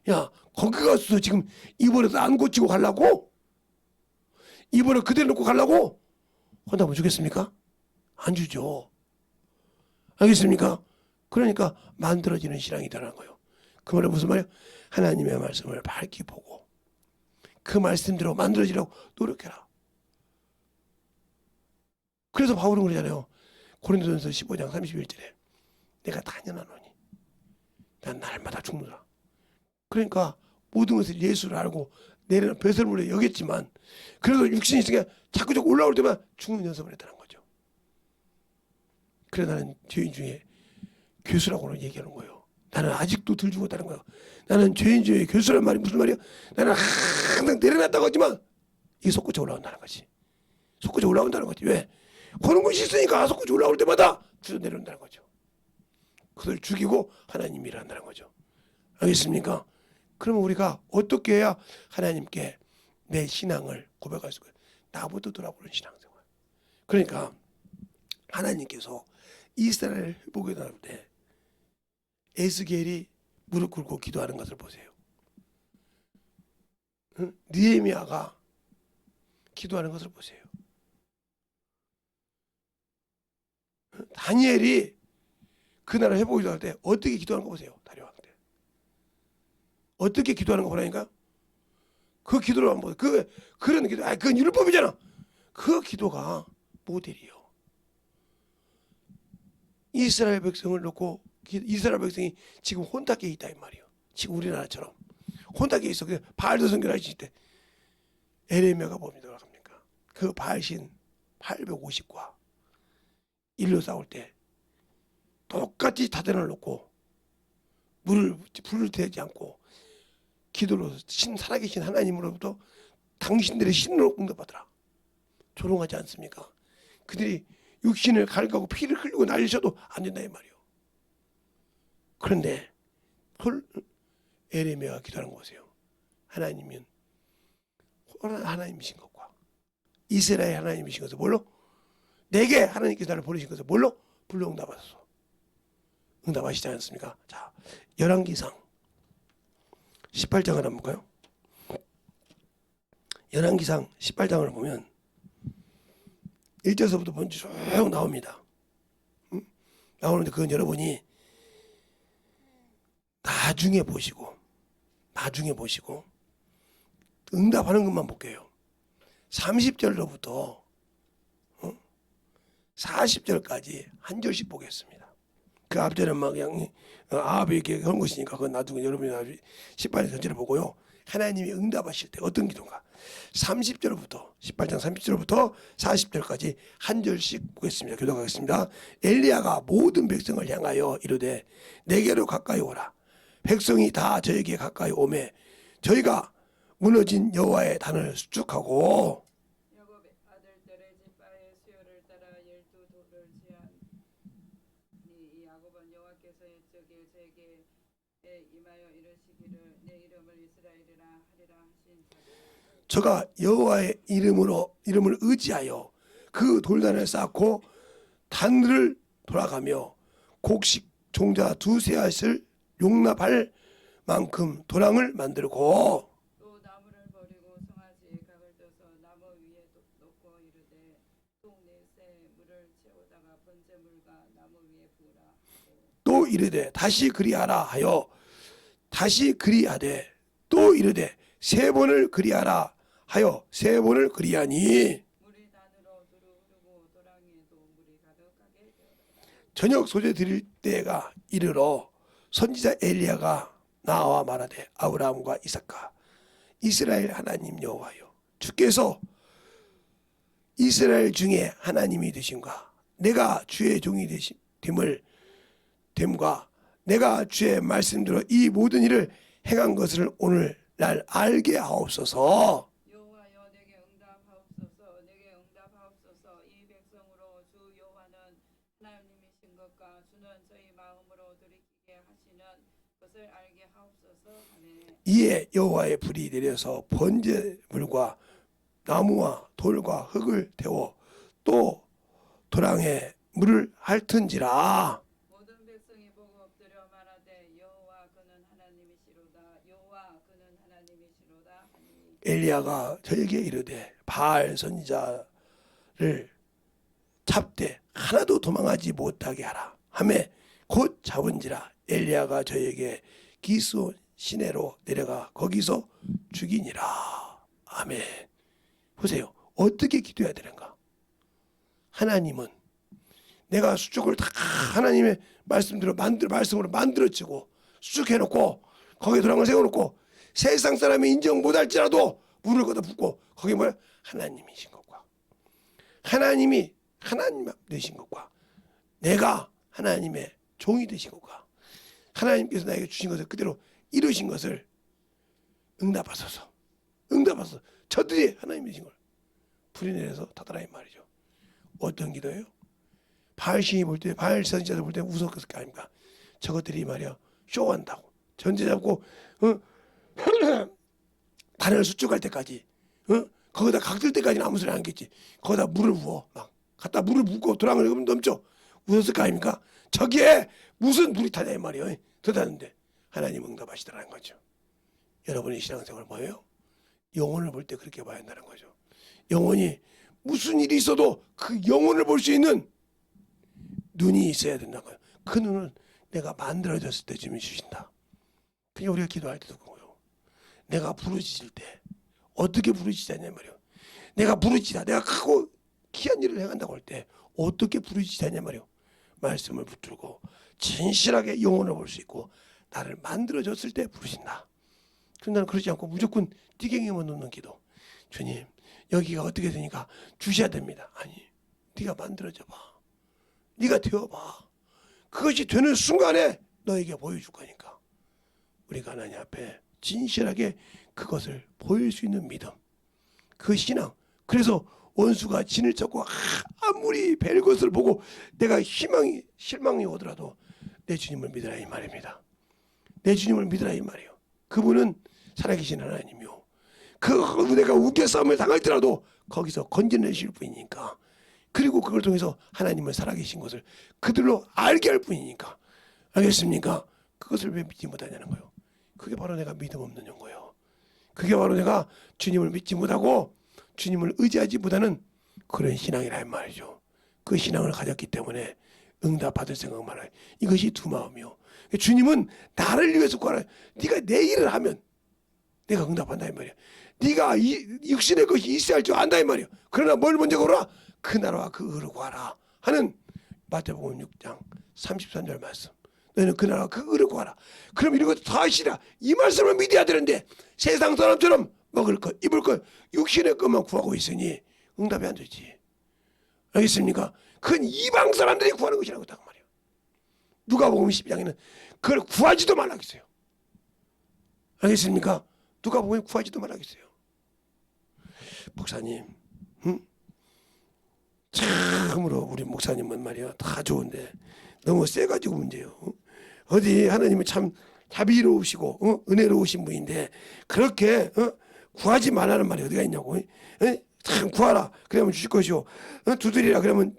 Speaker 1: 야, 거기 가서 지금 입원해서 안 고치고 가려고? 입원을 그대로 놓고 가려고? 혼자면 주겠습니까? 안 주죠. 알겠습니까? 그러니까 만들어지는 신앙이라는 거예요. 그 말은 무슨 말이에요? 하나님의 말씀을 밝히 보고 그 말씀대로 만들어지려고 노력해라. 그래서 바울은 그러잖아요. 고린도전서 15장 31절에 내가 단연하노니 난 날마다 죽노라. 그러니까 모든 것을 예수를 알고 내려는 배설물에 여겼지만 그래도 육신이 있으니까 자꾸 올라올 때만 죽는 연습을 했다는 거죠. 그래 나는 죄인 중에 교수라고는 얘기하는 거예요. 나는 아직도 덜 죽었다는 거예요. 나는 죄인 중에 교수란 말이 무슨 말이야? 나는 항상 내려놨다고 하지만 이게 솟구쳐 올라온다는 거지. 솟구쳐 올라온다는 거지. 왜? 그런 것이 있으니까 솟구쳐 올라올 때마다 주저 내려온다는 거죠. 그걸 죽이고 하나님이 일한다는 거죠. 알겠습니까? 그러면 우리가 어떻게 해야 하나님께 내 신앙을 고백할 수 있어요? 나부터 돌아보는 신앙생활. 그러니까 하나님께서 이스라엘을 회복해 나올 때 에스겔이 무릎 꿇고 기도하는 것을 보세요. 느헤미야가 기도하는 것을 보세요. 다니엘이 그 나라 회복이 될 때 어떻게 기도하는 거 보세요. 다리왕 때 어떻게 기도하는 거 보라니까. 그 기도를 한번 보세요. 그런 기도, 그건 율법이잖아. 그 기도가 모델이요. 이스라엘 백성을 놓고 이스라엘 백성이 지금 혼탁해 있다 이 말이에요. 지금 우리나라처럼 혼탁해 있어. 바알도 선교하실 때 에레미야가 뭡니까? 그 바알신 850과 일로 싸울 때 똑같이 다단을 놓고 불을 대지 않고 기도로 살아계신 하나님으로부터 당신들의 신으로 응답받으라. 조롱하지 않습니까? 그들이 육신을 갈가고 피를 흘리고 날리셔도 안 된다 이 말이에요. 그런데 에레미야가 기도하는 거 보세요. 하나님은 하나님이신 것과 이스라엘 하나님이신 것을 뭘로? 내게 하나님께서 나를 보내신 것을 뭘로? 불로 응답하소서. 응답하시지 않습니까? 자, 열왕기상 18장을 한번 볼까요? 열왕기상 18장을 보면 1절서부터 먼저 쭉 나옵니다. 나오는데 그건 여러분이 나중에 보시고 응답하는 것만 볼게요. 30절로부터 40절까지 한 절씩 보겠습니다. 그 앞절은 막 그냥 아합이 이렇게 한 것이니까 그건 나중에 여러분이 18절 전체를 보고요. 하나님이 응답하실 때 어떤 기도인가? 30절부터 18장 30절부터 40절까지 한 절씩 보겠습니다. 교독하겠습니다. 엘리야가 모든 백성을 향하여 이르되 내게로 가까이 오라. 백성이 다 저에게 가까이 오매 저희가 무너진 여호와의 단을 수축하고
Speaker 2: 야곱의 아들들의 지파의 수요를 따라 12돌을 지하니 야곱은 여호와께서 옛적에 저에게 임하여 이르시기를 내 이름을 이스라엘이라 하리라 하신
Speaker 1: 저가 여호와의 이름을 의지하여 그 돌단을 쌓고 단을 돌아가며 곡식 종자 두세 알을 용납할 만큼 도랑을 만들고
Speaker 2: 또 나무를 버리고 송아지 가져다가 번제물과 나무 위에 부으라 하고
Speaker 1: 또 이르되 다시 그리하라 하여 다시 그리하되 또 이르되 세 번을 그리하라 하여 세 번을 그리하니
Speaker 2: 물이 단으로 두루 흐르고 도랑에도 물이 가득하게 되었다.
Speaker 1: 저녁 소재 드릴 때가 이르러 선지자 엘리야가 나와 말하되 아브라함과 이삭과 이스라엘 하나님 여호와여 주께서 이스라엘 중에 하나님이 되신가 내가 주의 종이 됨과 내가 주의 말씀대로 이 모든 일을 행한 것을 오늘 날 알게 하옵소서.
Speaker 2: 여호와여 내게 응답하옵소서. 내게 응답하옵소서. 이 백성으로 주 여호와는 하나님이신 것과 주는 저희 마음으로 돌이키게 하시는 것을 알게 하옵소서 하네.
Speaker 1: 이에 여호와의 불이 내려서 번제물과 나무와 돌과 흙을 태워 또 도랑에 물을 핥은지라.
Speaker 2: 모든 백성이 보고 엎드려 말하되 여호와 그는 하나님이시로다. 여호와 그는 하나님이시로다 하니
Speaker 1: 엘리야가 저에게 이르되 바알 선지자를 잡되 하나도 도망하지 못하게 하라 하매 곧 잡은지라. 엘리야가 저에게 기스온 시내로 내려가 거기서 죽이니라. 아멘. 보세요. 어떻게 기도해야 되는가? 하나님은 내가 수족을 다 하나님의 말씀으로 만들어지고 수족해놓고 거기에 도랑을 세워놓고 세상 사람이 인정 못할지라도 물을 걷어 붓고 거기에 뭐야? 하나님이신 것과 하나님이 하나님 되신 것과 내가 하나님의 종이 되신 것과 하나님께서 나에게 주신 것을 그대로 이루신 것을 응답하소서. 저들이 하나님 되신 걸 불이 내려서 타더라 이 말이죠. 어떤 기도예요? 바알 신이 볼 때, 바알 선지자들 볼 때 웃었을 거 아닙니까? 저것들이 말이야 쇼한다고 전제 잡고 단을 수축할 때까지 거기다 각질 때까지는 아무 소리 안 하겠지. 거기다 물을 부어 막 갖다 물을 붓고 도랑을 넘쳐 웃었을 거 아닙니까? 저기에 무슨 물이 타냐 이 말이에요. 더다는데 하나님 응답하시더라는 거죠. 여러분의 신앙생활 뭐예요? 영혼을 볼 때 그렇게 봐야 한다는 거죠. 영혼이 무슨 일이 있어도 그 영혼을 볼 수 있는 눈이 있어야 된다는 거예요. 그 눈은 내가 만들어졌을 때 주님이 주신다. 그냥 우리가 기도할 때도 그거예요. 내가 부르짖을 때 어떻게 부르짖냐는 말이에요. 내가 부르짖다. 내가 크고 귀한 일을 행한다고 할 때 어떻게 부르짖냐는 말이에요. 말씀을 붙들고 진실하게 영혼을 볼 수 있고 나를 만들어졌을 때 부르신다. 그럼 나는 그러지 않고 무조건 띠갱이만 놓는 기도. 주님 여기가 어떻게 되니까 주셔야 됩니다. 아니 네가 만들어져 봐. 네가 되어봐. 그것이 되는 순간에 너에게 보여줄 거니까 우리가 하나님 앞에 진실하게 그것을 보일 수 있는 믿음, 그 신앙. 그래서 원수가 진을 쳤고 아무리 뵐 것을 보고 내가 실망이 오더라도 내 주님을 믿으라 이 말입니다. 내 주님을 믿으라 이 말이에요. 그분은 살아계신 하나님이요. 그 내가 우겨 싸움을 당할지라도 거기서 건져내실 분이니까. 그리고 그걸 통해서 하나님은 살아계신 것을 그들로 알게 할 뿐이니까. 알겠습니까? 그것을 왜 믿지 못하냐는 거예요. 그게 바로 내가 믿음 없는 거예요. 그게 바로 내가 주님을 믿지 못하고 주님을 의지하지 못하는 그런 신앙이라 말이죠. 그 신앙을 가졌기 때문에 응답받을 생각만 해요. 이것이 두 마음이요. 주님은 나를 위해서 구하라. 네가 내 일을 하면 내가 응답한다 이 말이야. 네가 육신의 것이 있어야 할 줄 안다 이 말이야. 그러나 뭘 먼저 구하라? 그 나라와 그 의를 구하라 하는 마태복음 6장 33절 말씀. 너희는 그 나라와 그 의를 구하라. 그럼 이런 것도 다 하시라. 이 말씀을 믿어야 되는데 세상 사람처럼 먹을 것, 입을 것, 육신의 것만 구하고 있으니 응답이 안 되지. 알겠습니까? 그건 이방 사람들이 구하는 것이라고 딱 말이야. 누가복음 12장에는 그걸 구하지도 말라고 했어요. 알겠습니까? 누가복음에 구하지도 말라고 했어요. 목사님, 참으로 우리 목사님은 말이야 다 좋은데 너무 세가지고 문제예요. 어디 하나님은 참 자비로우시고 은혜로우신 분인데 그렇게 구하지 말라는 말이 어디가 있냐고. 참 구하라 그러면 주실 것이요 두드리라 그러면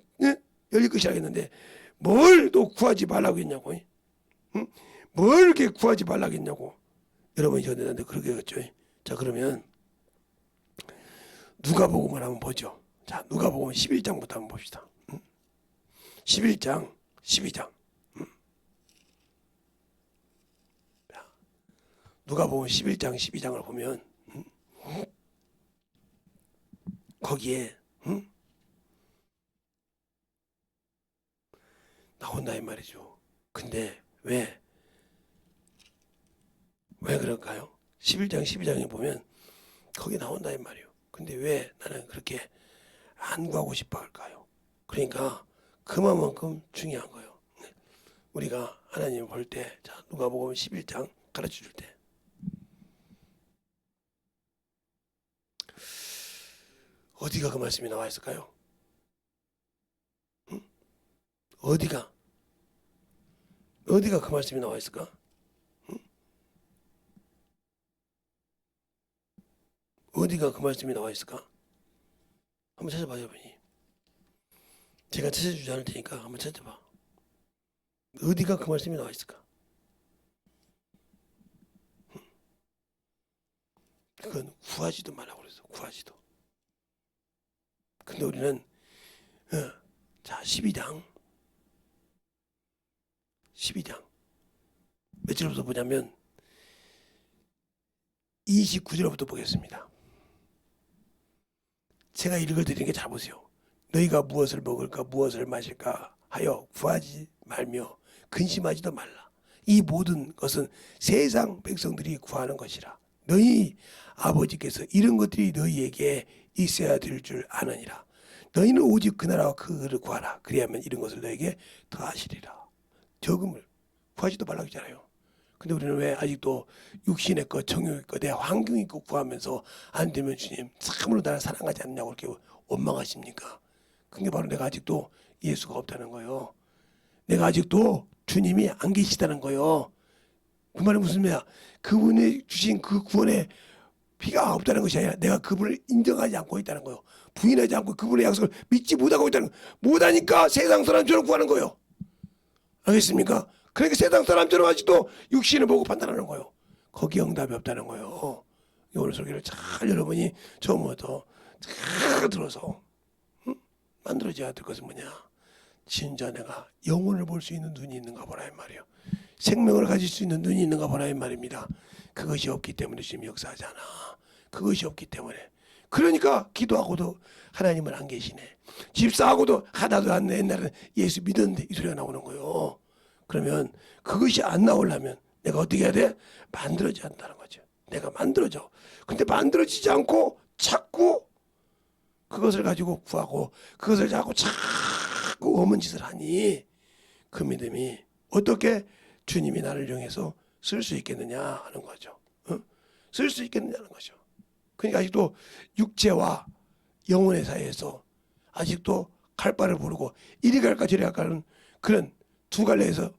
Speaker 1: 열릴 것이라 했는데 뭘 또 구하지 말라고 했냐고. 뭘 이렇게 구하지 말라고 했냐고. 여러분이 저한테 그렇게 했죠. 자 그러면 누가복음을 한번 보죠. 자 누가복음 11장부터 한번 봅시다. 11장 12장. 누가복음 11장 12장을 보면 거기에 나온다 이 말이죠. 근데 왜 그럴까요? 11장 12장에 보면 거기 나온다 이 말이에요. 근데 왜 나는 그렇게 안 구하고 싶어 할까요? 그러니까 그만큼 중요한 거예요. 우리가 하나님을 볼 때, 자, 누가복음 11장 가르쳐 줄 때 어디가 그 말씀이 나와 있을까요? 어디가 그 말씀이 나와 있을까? 어디가 그 말씀이 나와 있을까? 한번 찾아봐요, 여러분이. 제가 찾아주지 않을 테니까 한번 찾아봐. 어디가 그 말씀이 나와 있을까? 그건 구하지도 말라고 그랬어. 구하지도. 근데 우리는 자 12장 며칠부터 보냐면 29절부터 보겠습니다. 제가 읽어드리는 게 잘 보세요. 너희가 무엇을 먹을까 무엇을 마실까 하여 구하지 말며 근심하지도 말라. 이 모든 것은 세상 백성들이 구하는 것이라. 너희 아버지께서 이런 것들이 너희에게 있어야 될 줄 아느니라. 너희는 오직 그 나라와 그 의를 구하라. 그리하면 이런 것을 너에게 더하시리라. 적음을 구하지도 말라고 했잖아요. 근데 우리는 왜 아직도 육신의 것, 정욕의 것, 내 환경의 것 구하면서 안 되면 주님 참으로 나를 사랑하지 않냐고 이렇게 원망하십니까? 그게 바로 내가 아직도 예수가 없다는 거예요. 내가 아직도 주님이 안 계시다는 거예요. 그 말은 무슨 말이야? 그분이 주신 그 구원의 피가 없다는 것이 아니라 내가 그분을 인정하지 않고 있다는 거예요. 부인하지 않고 그분의 약속을 믿지 못하고 있다는 거예요. 못하니까 세상 사람처럼 구하는 거예요. 알겠습니까? 그러니까 세상 사람처럼 아직도 육신을 보고 판단하는 거예요. 거기에 응답이 없다는 거예요. 오늘 설교를 잘 여러분이 처음부터 잘 들어서 만들어져야 될 것은 뭐냐? 진짜 내가 영혼을 볼 수 있는 눈이 있는가 보라 이 말이에요. 생명을 가질 수 있는 눈이 있는가 보라 이 말입니다. 그것이 없기 때문에 지금 역사하지 않아. 그것이 없기 때문에. 그러니까 기도하고도 하나님은 안 계시네. 집사하고도 하나도 안 돼. 옛날에는 예수 믿었는데 이 소리가 나오는 거예요. 그러면 그것이 안 나오려면 내가 어떻게 해야 돼? 만들어져야 한다는 거죠. 내가 만들어져. 근데 만들어지지 않고 자꾸 그것을 가지고 구하고 그것을 자꾸 엄한 짓을 하니 그 믿음이 어떻게 주님이 나를 이용해서 쓸 수 있겠느냐 하는 거죠. 쓸 수 있겠느냐는 거죠. 그러니까 아직도 육체와 영혼의 사이에서 아직도 갈 바를 모르고 이리 갈까 저리 갈까는 그런 두 갈래에서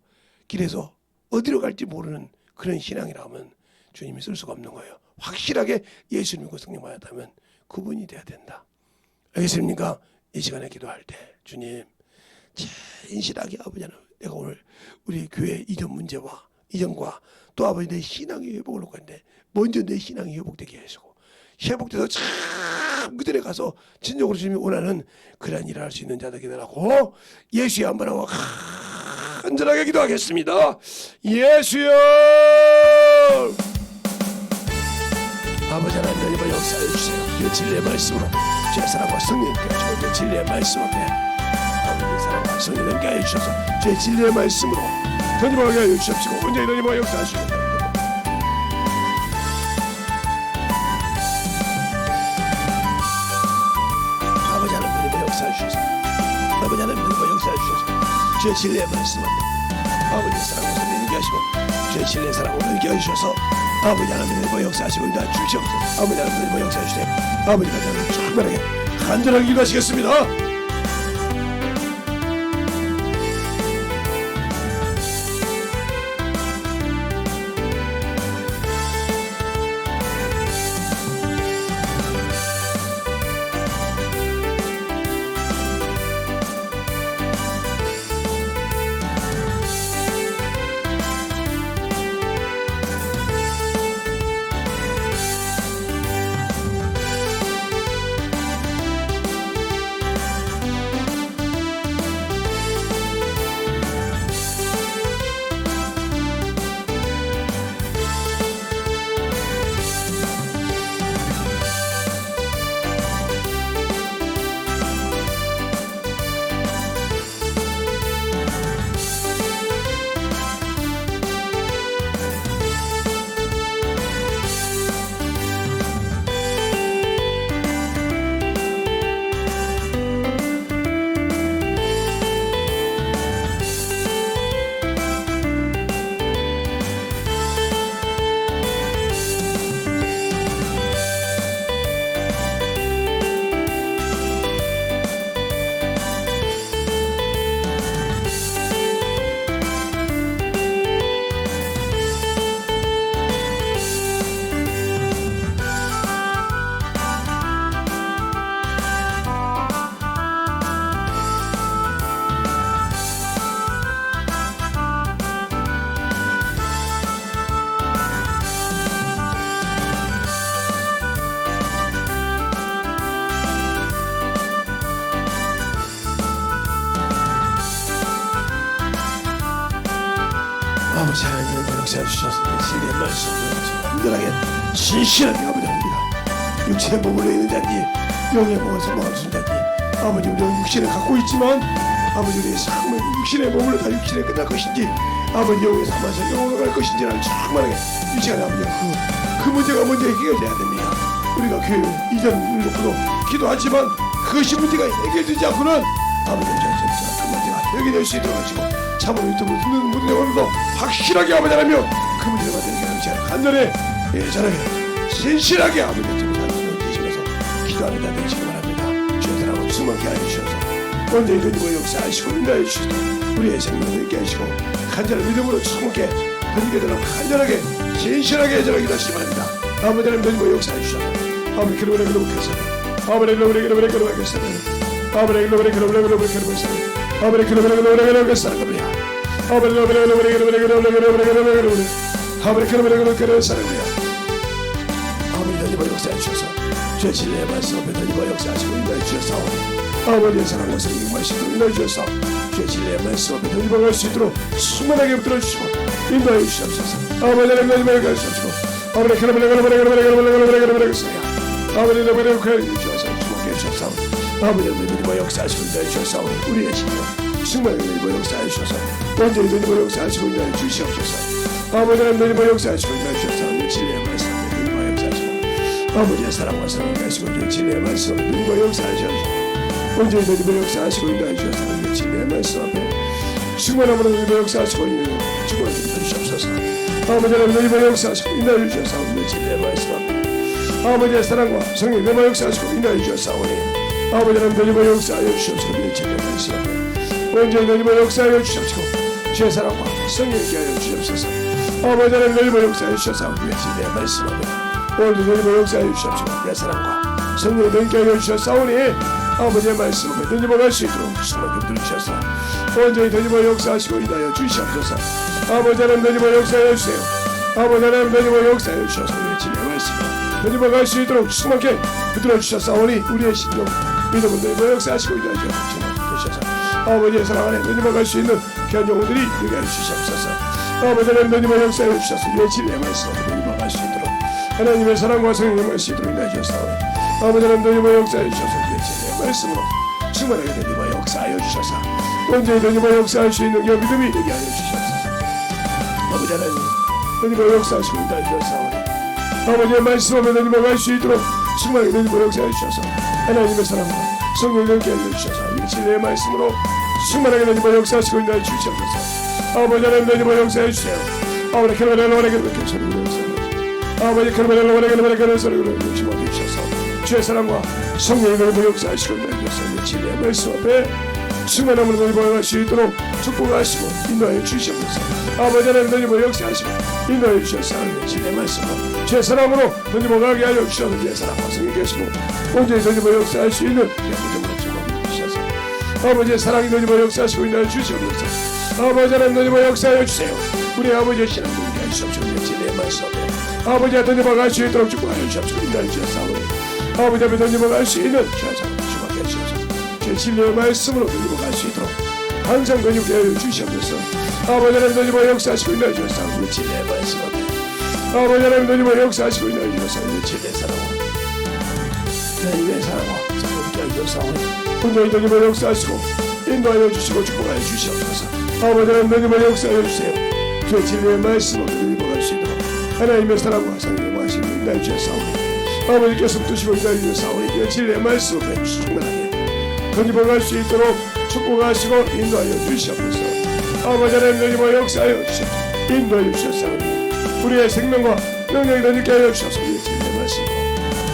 Speaker 1: 길에서 어디로 갈지 모르는 그런 신앙이라면 주님이 쓸 수가 없는 거예요. 확실하게 예수 믿고 성령 받았다면 그분이 돼야 된다. 알겠습니까? 이 시간에 기도할 때 주님 진실하게 아버지 하나님 내가 오늘 우리 교회 이전과 또 아버지 내 신앙의 회복을 놓고 있는데 먼저 내 신앙이 회복되게 하시고 회복돼서 참 그들에 가서 진정으로 주님이 원하는 그런 일을 할 수 있는 자들 기도하고 예수의 한번하고 간절하게 기도하겠습니다. 예수여 아버지 하나님 여러분 역사해 주세요. 주의 진리의 말씀으로 주의 사랑과 성령께 하시고 주의 진리의 말씀 앞에 아버지의 사랑과 성령 함께 하여 주셔서 주의 진리의 말씀으로 전임하게 하여 주시옵시고 온전히 너희와 역사하시옵소서. 아버지 하나님 역사해 주셔서 아버지 하나님 역사해 주셔서 주의 진리의 말씀 앞에 아버지의 사랑과 성령 함께 하시고 주의 진리의 사랑으로 함께 하여 주셔서 아버지 하나님 역사하시고 인도해 주시옵소서. 아버지 하나님 역사해 주세요. 아버지 하나님 충만하게 간절하게 기도하시겠습니다. 아버지 하나님 역사해 주셔서 진리의 말씀을 간절하게 신실하게 아버지 합니다. 육체의 몸으로 있는 자니 영의 몸에서 모아주신 자니 아버지 우리가 육신을 갖고 있지만 아버지 우리의 삶은 육신의 몸으로 다 육신에 끝날 것인지 아버지 영에 삼아서 영으로 갈 것인지를 충만하게 이 시간에 아버지 그 문제가 먼저 해결돼야 됩니다. 우리가 그 이전을 놓고도 기도하지만 그것이 문제가 해결되지 않고는 아버지 그 문제가 해결될 수 있도록 하시고 참으로 유튜브 듣는 분들의 오늘도 확실하게 아버지 하나며 그 문제를 만들게 하시고 간절히 예전하게 신실하게 아버지 하나님을 계시면서 기도하는 자 되시기 바랍니다. 주의 사랑을 수많게 해주셔서 언제든 이거 역사하시고 인도해 주시고 우리의 생명을 있게 하시고 간절한 믿음으로 충분하게 던지게 되라고 간절하게 신실하게 예전하게 하시기 바랍니다. 아버지 하나님 이거 역사해 주셔서 아버지 그러므로 그러겠어요. 아버지 그러므로 그러겠어요. 아버지 그러므로 그러겠어요. 아버지 그러므로 그러겠어요. 아버지 하나님 역사해 주셔서 주의 진리의 말씀 앞에 하나님 역사하시고 인도해 주셔서 아버지의 사랑과 성령 말씀으로 인도해 주셔서 주의 진리의 말씀 앞에 하나님 갈 수 있도록 충만하게 붙들어 주시고 인도해 주시옵소서. 아버지 하나님 가르쳐주시고 아버지 그러겠어요. 아버지 너무나 주셔서 주목해 주셔서 아버지 하나님 역사하시고 인도해 주셔서 우리의 신령 충만하게 하나님 역사해 주셔서 완전히 하나님 역사하시고 인도해 주시옵소서. 아버지 하나님 역사하시고 인도해 주셔서 진리의 말씀 하나님 역사하시고 아버지의 사랑과 사랑을 하시고 진리의 말씀 하나님 역사하시옵소서. 완전히 하나님 역사하시고 인도해 주셔서 진리의 말씀 앞에 충만함으로 하나님 역사하시고 있는 충만하게 주시옵소서. 아버지 하나님 역사하시고 인도해 주셔서 진리의 말씀 앞에 아버지의 사랑과 성령 내 역사하시고 인도해 주셨사오니 아버지 하나님 역사하여 주시옵소서. 진리의 말씀 앞에 완전히 하나님 역사하여 주시옵소서. 주의 사랑과 성령께 하여 주시옵소서. 아버지 하나님 역사하여 주셔서 진리의 말씀 앞에 오늘도 하나님 역사하여 주시옵소서. 내 사랑과 성령께 하여 주셨사오니 아버지의 말씀 앞에 던져볼 수 있도록 충만하게 들으셔서 완전히 하나님 역사하시고 인도하여 주시옵소서. 아버지 하나님 역사하여 주세요. 아버지 하나님 역사하여 주셔서 진리의 말씀 던져볼 수 있도록 충만하게 붙들어 주셨사오니 우리의 신령 믿음은 하나님 역사하시고 인도하여 주셔서 아버지의 사랑 안에 던져볼 수 있는 귀한 영혼들이 되게 해주시옵소서. 아버지 하나님 역사해 주셔서 내 진리의 말씀을 던져볼 수 있도록 하나님의 사랑과 성령의 말씀을 인도해 주셨사오니 아버지 하나님 역사해 주셔서 내 진리의 말씀으로 충만하게 던져볼 역사하여 주셔서 언제든지 던져볼 역사할 수 있는 믿음이 되게 하여 주시옵소서. 아버지 하나님 던져볼 역사하시고 인도해 주셨사오니 아버지의 말씀을 던져볼 수 있도록 충만하게 던져볼 역사해 주셔서 하나님의 사랑과 성령을 함께 하여 주셔서 이 진리의 말씀으로 충만하게 던져볼 역사하시고 인도해 주시옵소서. 아버지 하나님 던져볼 역사해 주세요. 아버지 그러면 오래게 그렇게 소리를 아버지 그러면 오래게 소리를 주목해 주셔서 주의 사랑과 성령을 던져볼 역사하시고 인도해 주셔서 이 진리의 말씀 앞에 충만함으로 던져볼 수 있도록 축복하시고 인도해 주시옵소서. 아버지 하나님 던져볼 역사하시고 인도해 주셔서 진리의 말씀으로 주의 사랑으로 던져볼 가게 하여 주셔서 주의 사랑과 성령 계시고 온전히 던져볼 역사할 수 있는 아버지의 사랑이 던져볼 역사하시고 인도해 주시옵소서. 아버지 하나님 던져볼 역사하여 주세요. 우리 아버지의 신앙을 인도해 주시옵소서. 진리의 말씀 앞에 아버지가 던져볼 갈 수 있도록 축복하여 주시옵소서. 인도해 주셨사오니 아버지 앞에 던져볼 갈 수 있는 주의 사랑을 축복하여 주시옵소서. 주의 진리의 말씀으로 던져볼 갈 수 있도록 항상 던져보게 하여 주시옵소서. 아버지 하나님 던져볼 역사하시고 인도해 주셨사오니 진리의 말씀 앞에 아버지 하나님 던져볼 역사하시고 인도해 주셨사오니 진리의 사랑과 하나님의 사랑과 성령께 하여 주셨사오니 온전히 던져볼 역사하시고 인도하여 주시고 축복하여 주시옵소서. 아버지 하나님 던져볼 역사하여 주세요. 주의 진리의 말씀으로 던져볼 수 있도록 하나님의 사랑과 성령의 말씀을 인도하여 주셨사오니 아버지께서 붙드시고 인도하여 주셨사오니 주의 진리의 말씀을 충만하게 던져볼 수 있도록 축복하시고 인도하여 주시옵소서. 아버지 하나님 던져볼 역사하여 주시고 인도하여 주셨사오니 우리의 생명과 영역이 던지게 하여 주셔서 주의 진리의 말씀으로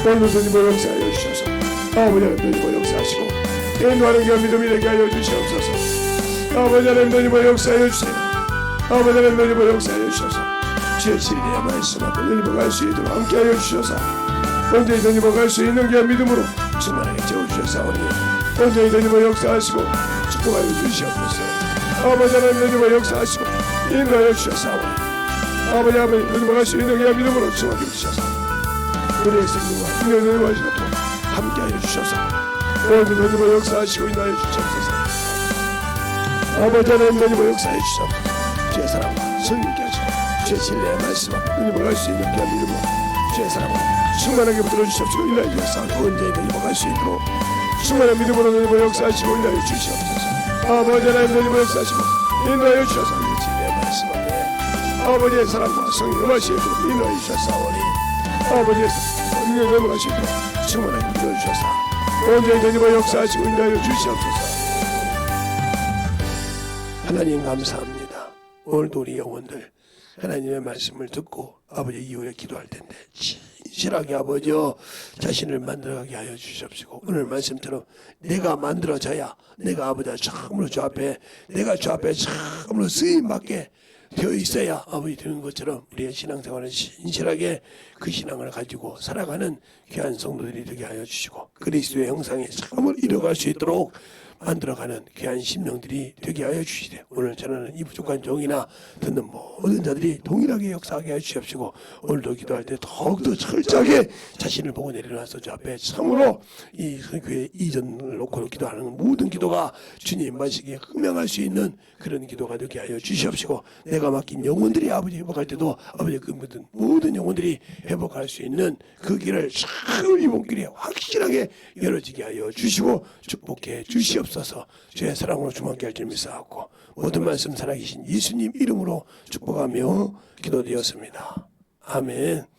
Speaker 1: 오늘도 던져볼 역사하여 주셔서 아버지 하나님 던져볼 역사하시고 인도하는 게 믿음이 되게 하여 주시옵소서. 아버지 하나님 던져볼 역사하여 주세요. 아버지 하나님 던져볼 역사하여 주셔서 주의 진리의 말씀 앞에 던져볼 갈 수 있도록 함께 하여 주셔서 언제든지 던져볼 갈 수 있는 게 믿음으로 충만하게 채워주셨사오니 언제든지 던져볼 역사하시고 축복하여 주시옵소서. 아버지 하나님 던져볼 역사하시고 인도하여 주셨사오니 아버지 던져볼 갈 수 있는 게 믿음으로 충만하게 주셔서 우리의 생명과 인연을 하시고 또 함께 하여 주셔서 오늘도 던져볼 역사하시고 인도하여 주시옵소서. 아버지 하나님 던져볼 역사해 주시옵소서. 주의 사랑과 성령께 하시고 주의 진리의 말씀 앞에 끊임어갈 수 있는 귀한 믿음으로 주의 사랑과 충만하게 붙들어 주시옵시고 인하여 주셔서 언제에 끊임어갈 수 있도록 충만한 믿음으로 너희를 역사하시고 인하여 주시옵소서. 아버지 하나님 너희를 역사하시고 인하여 주셔서 이 진리의 말씀 앞에 아버지의 사랑과 성령의 말씀을 인하여 주셨사오니 아버지의 성령의 넘어가시도록 충만하게 붙들어 주셔서 언제에 너희를 역사하시고 인하여 주시옵소서. 하나님 감사합니다. 오늘도 우리 영혼들 하나님의 말씀을 듣고 아버지 이후에 기도할 텐데 진실하게 아버지여 자신을 만들어가게 하여 주시옵시고 오늘 말씀처럼 내가 만들어져야 내가 아버지 참으로 주 앞에 내가 주 앞에 참으로 쓰임받게 되어 있어야 아버지 되는 것처럼 우리의 신앙생활은 진실하게 그 신앙을 가지고 살아가는 귀한 성도들이 되게 하여 주시고 그리스도의 형상에 참으로 이뤄갈 수 있도록 만들어가는 귀한 심령들이 되게 하여 주시되 오늘 전하는 이 부족한 종이나 듣는 모든 자들이 동일하게 역사하게 하여 주시옵시고 오늘도 기도할 때 더욱더 철저하게 자신을 보고 내려놔서 주 앞에 참으로 이 교회 이전을 놓고 기도하는 모든 기도가 주님 말씀에 흠명할 수 있는 그런 기도가 되게 하여 주시옵시고 내가 맡긴 영혼들이 아버지 회복할 때도 아버지 그 모든 영혼들이 회복할 수 있는 그 길을 참 이번 길에 확실하게 열어지게 하여 주시고 축복해 주시옵소서. 주의 사랑으로 주만께 할 줄 믿사옵고 모든 말씀 살아계신 예수님 이름으로 축복하며 기도드렸습니다. 아멘.